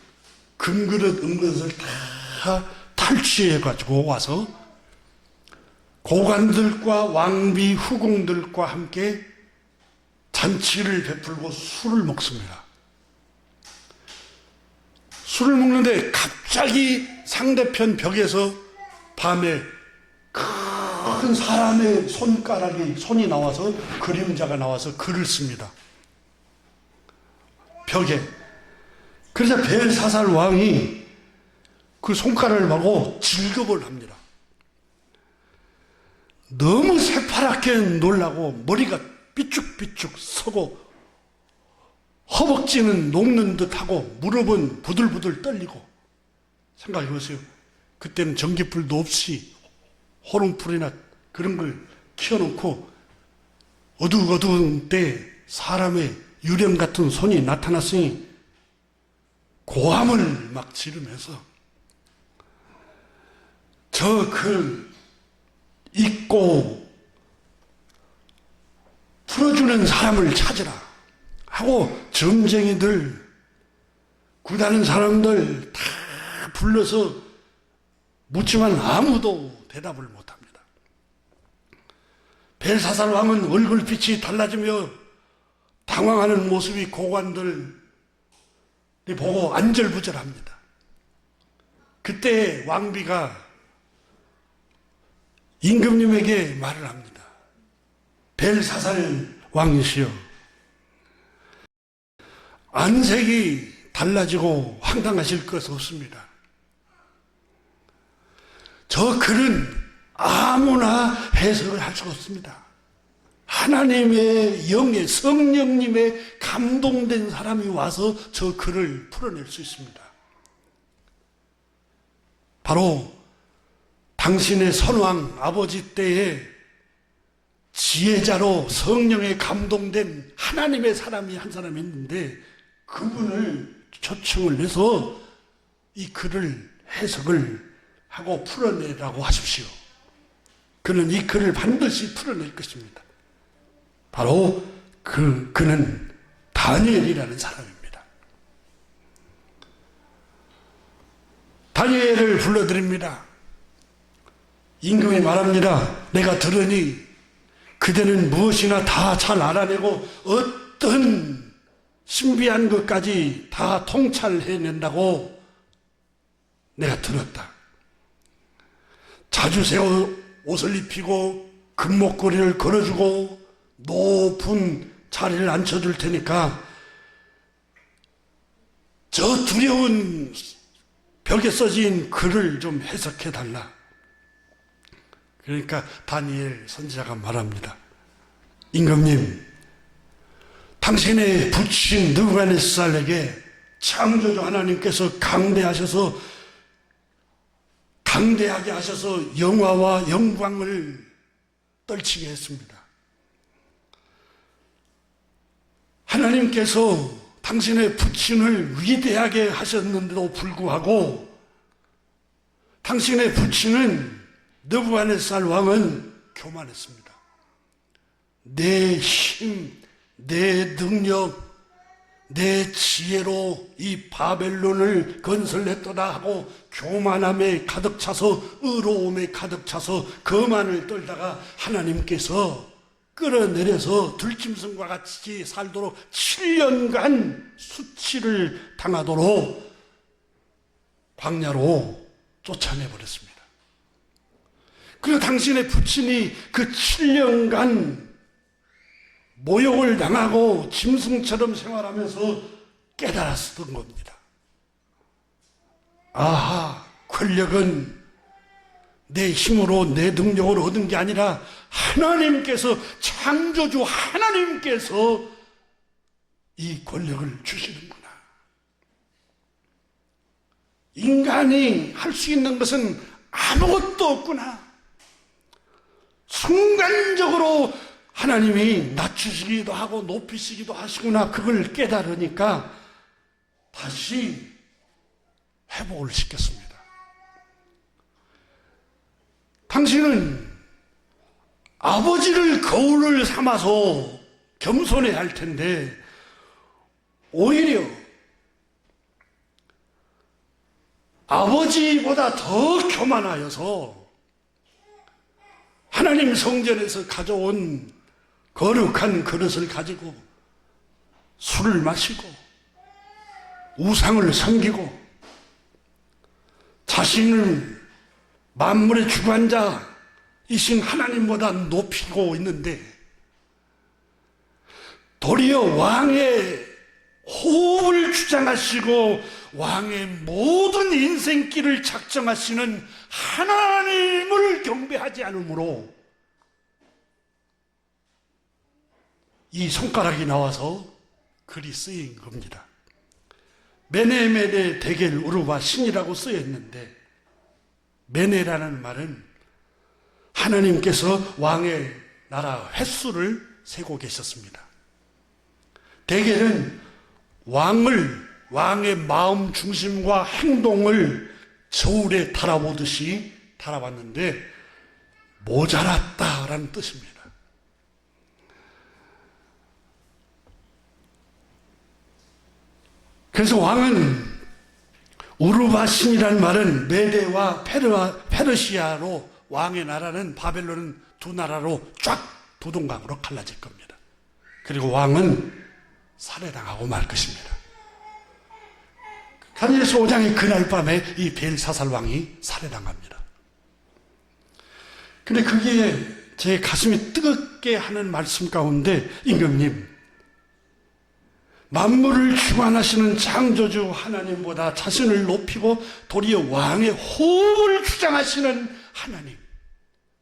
금그릇, 은그릇을 다 탈취해가지고 와서 고관들과 왕비 후궁들과 함께 잔치를 베풀고 술을 먹습니다. 술을 먹는데 갑자기 상대편 벽에서 밤에 큰 사람의 손이 나와서 그림자가 나와서 글을 씁니다. 벽에. 그래서 벨사살 왕이 그 손가락을 보고 질겁을 합니다. 너무 새파랗게 놀라고 머리가 삐쭉삐쭉 서고 허벅지는 녹는 듯하고 무릎은 부들부들 떨리고. 생각해 보세요. 그때는 전기불도 없이 호롱불이나 그런 걸 켜놓고 어두운 때 사람의 유령 같은 손이 나타났으니 고함을 막 지르면서 저 글 읽고 풀어주는 사람을 찾으라 하고 점쟁이들, 구다는 사람들 다 불러서 묻지만 아무도 대답을 못합니다. 벨사살 왕은 얼굴빛이 달라지며 당황하는 모습이 고관들이 보고 안절부절합니다. 그때 왕비가 임금님에게 말을 합니다. 벨사살 왕이시여, 안색이 달라지고 황당하실 것 없습니다. 저 글은 아무나 해석을 할 수가 없습니다. 하나님의 영의 성령님의 감동된 사람이 와서 저 글을 풀어낼 수 있습니다. 바로 당신의 선왕 아버지 때에 지혜자로 성령에 감동된 하나님의 사람이 한 사람이 있는데 그분을 초청을 해서 이 글을 해석을 하고 풀어내라고 하십시오. 그는 이 글을 반드시 풀어낼 것입니다. 바로 그는 다니엘이라는 사람입니다. 다니엘을 불러드립니다. 임금이 말합니다. 내가 들으니 그대는 무엇이나 다 잘 알아내고 어떤 신비한 것까지 다 통찰해낸다고 내가 들었다. 자주새 옷을 입히고 금목걸이를 걸어주고 높은 자리를 앉혀줄 테니까 저 두려운 벽에 써진 글을 좀 해석해달라. 그러니까 다니엘 선지자가 말합니다. 임금님, 당신의 부친 느부갓네살에게 창조주 하나님께서 강대하게 하셔서 영화와 영광을 떨치게 했습니다. 하나님께서 당신의 부친을 위대하게 하셨는데도 불구하고 당신의 부친은 느부갓네살 왕은 교만했습니다. 내 힘, 내 능력, 내 지혜로 이 바벨론을 건설했도다 하고 교만함에 가득 차서 의로움에 가득 차서 거만을 떨다가 하나님께서 끌어내려서 들짐승과 같이 살도록 7년간 수치를 당하도록 광야로 쫓아내버렸습니다. 그리고 당신의 부친이 그 7년간 모욕을 당하고 짐승처럼 생활하면서 깨달았던 겁니다. 아하, 권력은 내 힘으로 내 능력으로 얻은 게 아니라 하나님께서, 창조주 하나님께서 이 권력을 주시는구나. 인간이 할 수 있는 것은 아무것도 없구나. 순간적으로 하나님이 낮추시기도 하고 높이시기도 하시구나. 그걸 깨달으니까 다시 회복을 시켰습니다. 당신은 아버지를 거울을 삼아서 겸손해야 할 텐데 오히려 아버지보다 더 교만하여서 하나님 성전에서 가져온 거룩한 그릇을 가지고 술을 마시고 우상을 섬기고 자신을 만물의 주관자이신 하나님보다 높이고 있는데, 도리어 왕의 호흡을 주장하시고 왕의 모든 인생길을 작정하시는 하나님을 경배하지 않으므로 이 손가락이 나와서 글이 쓰인 겁니다. 메네메네 데겔 우르바 신이라고 쓰여 있는데, 메네라는 말은 하나님께서 왕의 나라 횟수를 세고 계셨습니다. 데겔은 왕의 마음 중심과 행동을 저울에 달아보듯이 달아봤는데 모자랐다라는 뜻입니다. 그래서 왕은 우르바신이라는 말은 메데와 페르시아로, 왕의 나라는 바벨론은 두 나라로 쫙 두동강으로 갈라질 겁니다. 그리고 왕은 살해당하고 말 것입니다. 다니엘서 5장의 그날 밤에 이 벨사살 왕이 살해당합니다. 근데 그게 제 가슴이 뜨겁게 하는 말씀 가운데, 임금님, 만물을 주관하시는 창조주 하나님보다 자신을 높이고 도리어 왕의 호흡을 주장하시는 하나님,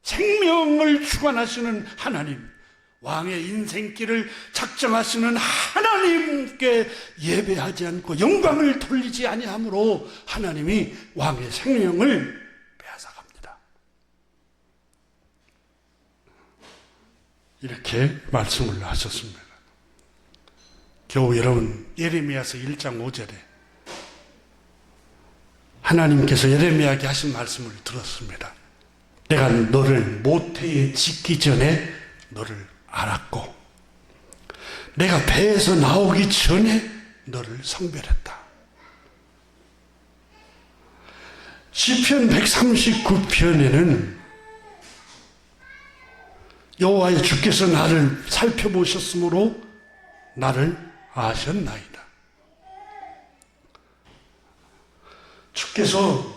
생명을 주관하시는 하나님, 왕의 인생길을 작정하시는 하나님께 예배하지 않고 영광을 돌리지 아니함으로 하나님이 왕의 생명을 빼앗아갑니다. 이렇게 말씀을 하셨습니다. 겨우 여러분, 예레미야서 1장 5절에 하나님께서 예레미야에게 하신 말씀을 들었습니다. 내가 너를 모태에 짓기 전에 너를 알았고 내가 배에서 나오기 전에 너를 성별했다. 시편 139편에는 여호와의 주께서 나를 살펴보셨으므로 나를 아셨나이다. 주께서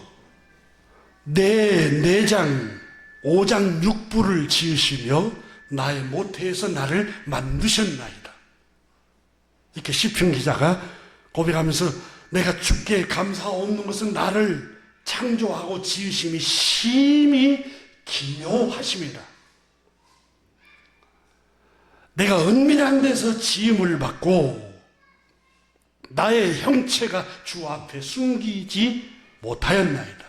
내 내장 5장 6부를 지으시며 나의 모태에서 나를 만드셨나이다. 이렇게 시편 기자가 고백하면서 내가 주께 감사없는 것은 나를 창조하고 지으심이 심히 기묘하심이다. 내가 은밀한 데서 지음을 받고 나의 형체가 주 앞에 숨기지 못하였나이다.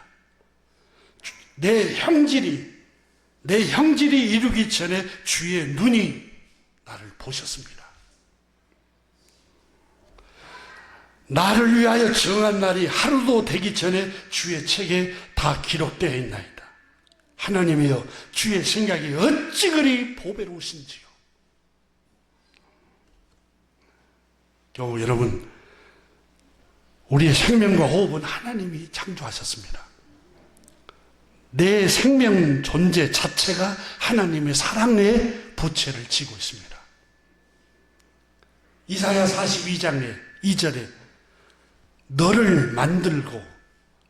내 형질이 이루기 전에 주의 눈이 나를 보셨습니다. 나를 위하여 정한 날이 하루도 되기 전에 주의 책에 다 기록되어 있나이다. 하나님이여, 주의 생각이 어찌 그리 보배로우신지요. 겨우 여러분, 우리의 생명과 호흡은 하나님이 창조하셨습니다. 내 생명 존재 자체가 하나님의 사랑의 부채를 지고 있습니다. 이사야 42장의 2절에 너를 만들고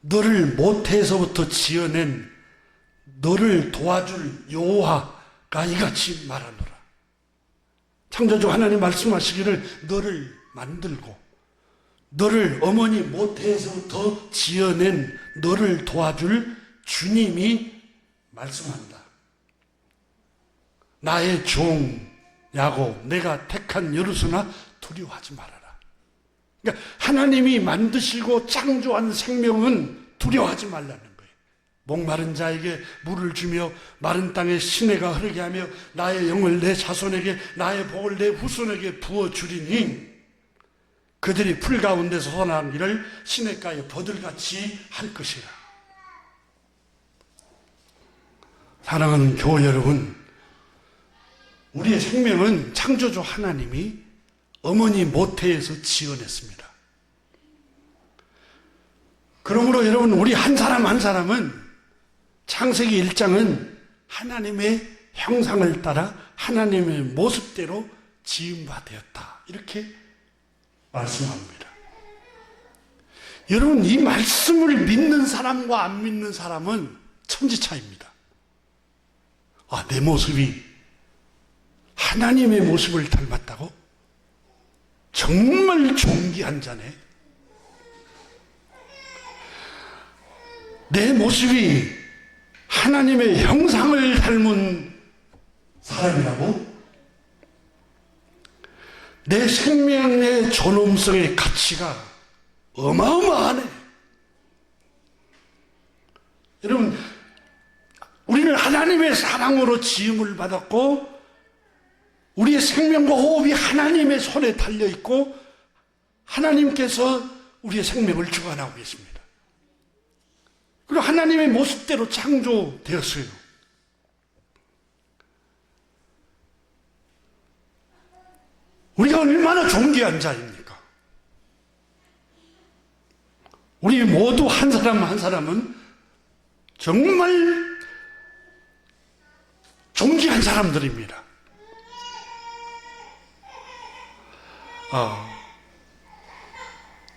너를 모태에서부터 지어낸 너를 도와줄 여호와가 이같이 말하노라. 창조주 하나님 말씀하시기를 너를 만들고 너를 어머니 모태에서부터 지어낸 너를 도와줄 주님이 말씀한다. 나의 종 야곱, 내가 택한 여루수나 두려워하지 말아라. 그러니까 하나님이 만드시고 창조한 생명은 두려워하지 말라는 거예요. 목마른 자에게 물을 주며 마른 땅에 시내가 흐르게 하며 나의 영을 내 자손에게 나의 복을 내 후손에게 부어주리니 그들이 풀 가운데서 선한 일을 시냇가에 버들같이 할 것이라. 사랑하는 교우 여러분, 우리의 생명은 창조주 하나님이 어머니 모태에서 지어냈습니다. 그러므로 여러분, 우리 한 사람 한 사람은 창세기 1장은 하나님의 형상을 따라 하나님의 모습대로 지음바 되었다, 이렇게 말씀합니다. 여러분, 이 말씀을 믿는 사람과 안 믿는 사람은 천지 차이입니다. 아, 내 모습이 하나님의 모습을 닮았다고? 정말 존귀한 자네. 내 모습이 하나님의 형상을 닮은 사람이라고? 내 생명의 존엄성의 가치가 어마어마하네. 여러분, 우리는 하나님의 사랑으로 지음을 받았고, 우리의 생명과 호흡이 하나님의 손에 달려있고, 하나님께서 우리의 생명을 주관하고 계십니다. 그리고 하나님의 모습대로 창조되었어요. 우리가 얼마나 존귀한 자입니까? 우리 모두 한 사람 한 사람은 정말 존귀한 사람들입니다.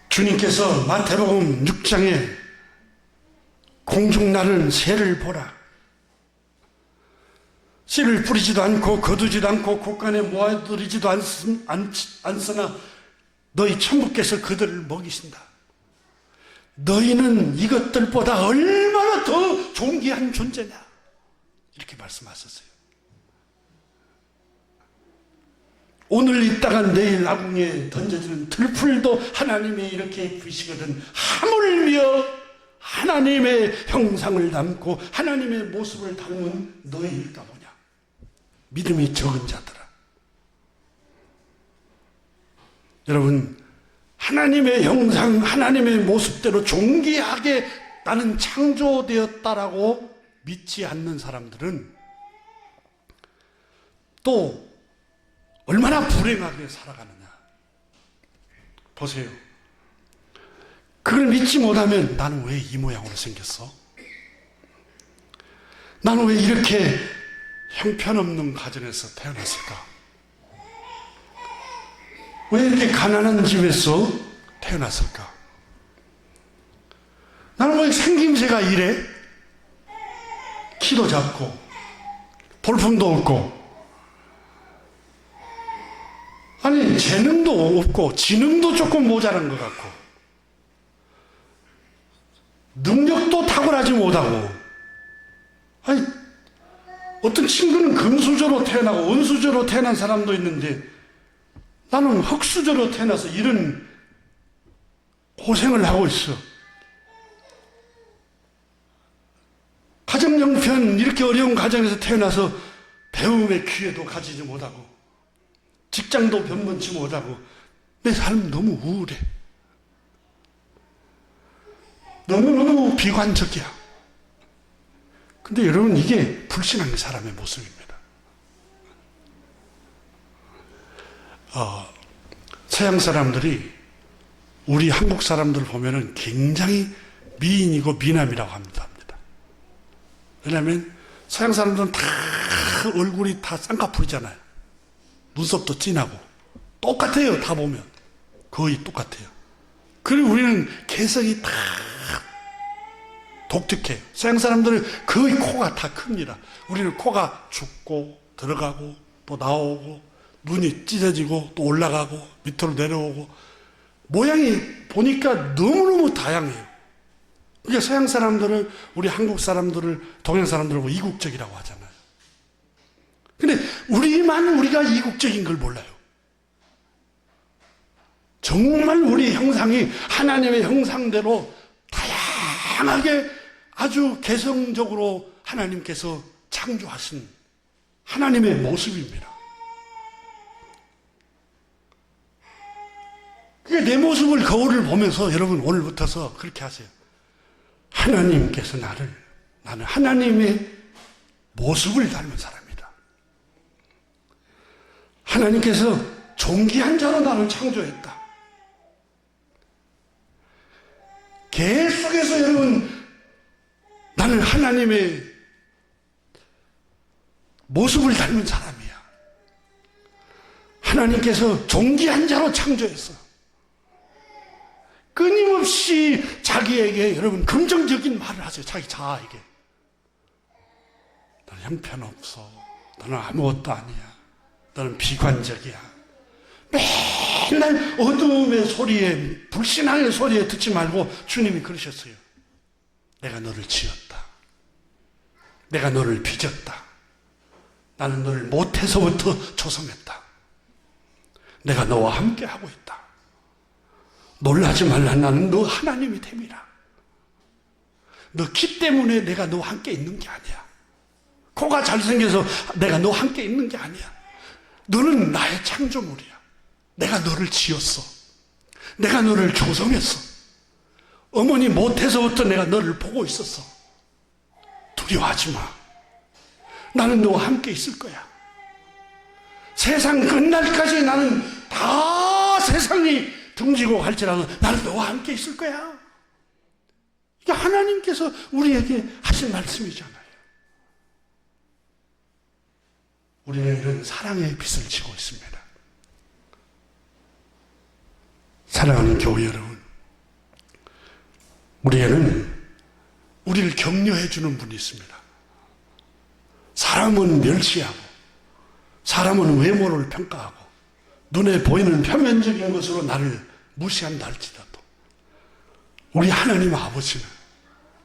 주님께서 마태복음 6장에 공중 나는 새를 보라. 씨를 뿌리지도 않고 거두지도 않고 곳간에 모아들이지도 않으나 너희 천부께서 그들을 먹이신다. 너희는 이것들보다 얼마나 더 존귀한 존재냐, 이렇게 말씀하셨어요. 오늘 있다가 내일 아궁이에 던져지는 들풀도 하나님이 이렇게 부시거든 하물며 하나님의 형상을 담고 하나님의 모습을 닮은 너희일까 보냐. 믿음이 적은 자들아. 여러분, 하나님의 형상, 하나님의 모습대로 존귀하게 나는 창조되었다라고 믿지 않는 사람들은 또 얼마나 불행하게 살아가느냐. 보세요. 그걸 믿지 못하면 나는 왜 이 모양으로 생겼어? 나는 왜 이렇게 형편없는 가정에서 태어났을까? 왜 이렇게 가난한 집에서 태어났을까? 나는 왜 생김새가 이래? 키도 작고 볼품도 없고, 아니 재능도 없고 지능도 조금 모자란 것 같고 능력도 탁월하지 못하고, 아니 어떤 친구는 금수저로 태어나고 은수저로 태어난 사람도 있는데 나는 흙수저로 태어나서 이런 고생을 하고 있어. 가정 형편, 이렇게 어려운 가정에서 태어나서 배움의 기회도 가지지 못하고 직장도 변변치 못하고 내 삶은 너무 우울해. 너무너무 비관적이야. 근데 여러분, 이게 불신한 사람의 모습입니다. 서양 사람들이 우리 한국 사람들 보면은 굉장히 미인이고 미남이라고 합니다. 왜냐하면 서양 사람들은 다 얼굴이 다 쌍꺼풀이잖아요. 눈썹도 진하고 똑같아요. 다 보면 거의 똑같아요. 그리고 우리는 개성이 다 독특해요. 서양 사람들은 거의 코가 다 큽니다. 우리는 코가 죽고 들어가고 또 나오고 눈이 찢어지고 또 올라가고 밑으로 내려오고 모양이 보니까 너무너무 다양해요. 그러니까 서양 사람들은 우리 한국 사람들을, 동양 사람들을 이국적이라고 하잖아요. 근데 우리가 이국적인 걸 몰라요. 정말 우리 형상이 하나님의 형상대로 다양하게 아주 개성적으로 하나님께서 창조하신 하나님의 모습입니다. 그러니까 내 모습을 거울을 보면서 여러분 오늘부터서 그렇게 하세요. 하나님께서 나는 하나님의 모습을 닮은 사람이다. 하나님께서 존귀한 자로 나를 창조했다. 계속해서 여러분, 나는 하나님의 모습을 닮은 사람이야. 하나님께서 존귀한 자로 창조했어. 끊임없이 자기에게 여러분 긍정적인 말을 하세요. 자기 자아에게. 너는 형편없어. 너는 아무것도 아니야. 너는 비관적이야. 맨날 어둠의 소리에, 불신앙의 소리에 듣지 말고 주님이 그러셨어요. 내가 너를 지었다. 내가 너를 빚었다. 나는 너를 못해서부터 조성했다. 내가 너와 함께 하고 있다. 놀라지 말라. 나는 너 하나님이 됨이라. 너 키 때문에 내가 너와 함께 있는 게 아니야. 코가 잘생겨서 내가 너와 함께 있는 게 아니야. 너는 나의 창조물이야. 내가 너를 지었어. 내가 너를 조성했어. 어머니 못해서부터 내가 너를 보고 있었어. 두려워하지 마. 나는 너와 함께 있을 거야. 세상 끝날까지 나는 다 세상이 등지고 갈지라도 나는 너와 함께 있을 거야. 이게 하나님께서 우리에게 하신 말씀이잖아요. 우리는 이런 사랑의 빛을 지고 있습니다. 사랑하는 교회 여러분, 우리에는 우리를 격려해 주는 분이 있습니다. 사람은 멸시하고 사람은 외모를 평가하고 눈에 보이는 표면적인 것으로 나를 무시한다 할지라도 우리 하나님 아버지는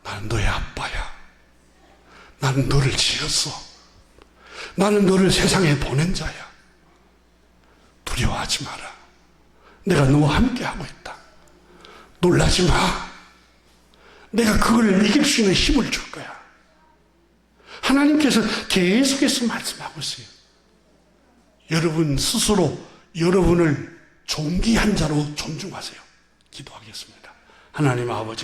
나는 너의 아빠야. 나는 너를 지었어. 나는 너를 세상에 보낸 자야. 두려워하지 마라. 내가 너와 함께 하고 있다. 놀라지 마. 내가 그걸 이길 수 있는 힘을 줄 거야. 하나님께서 계속해서 말씀하고 있어요. 여러분 스스로 여러분을 존귀한 자로 존중하세요. 기도하겠습니다. 하나님 아버지,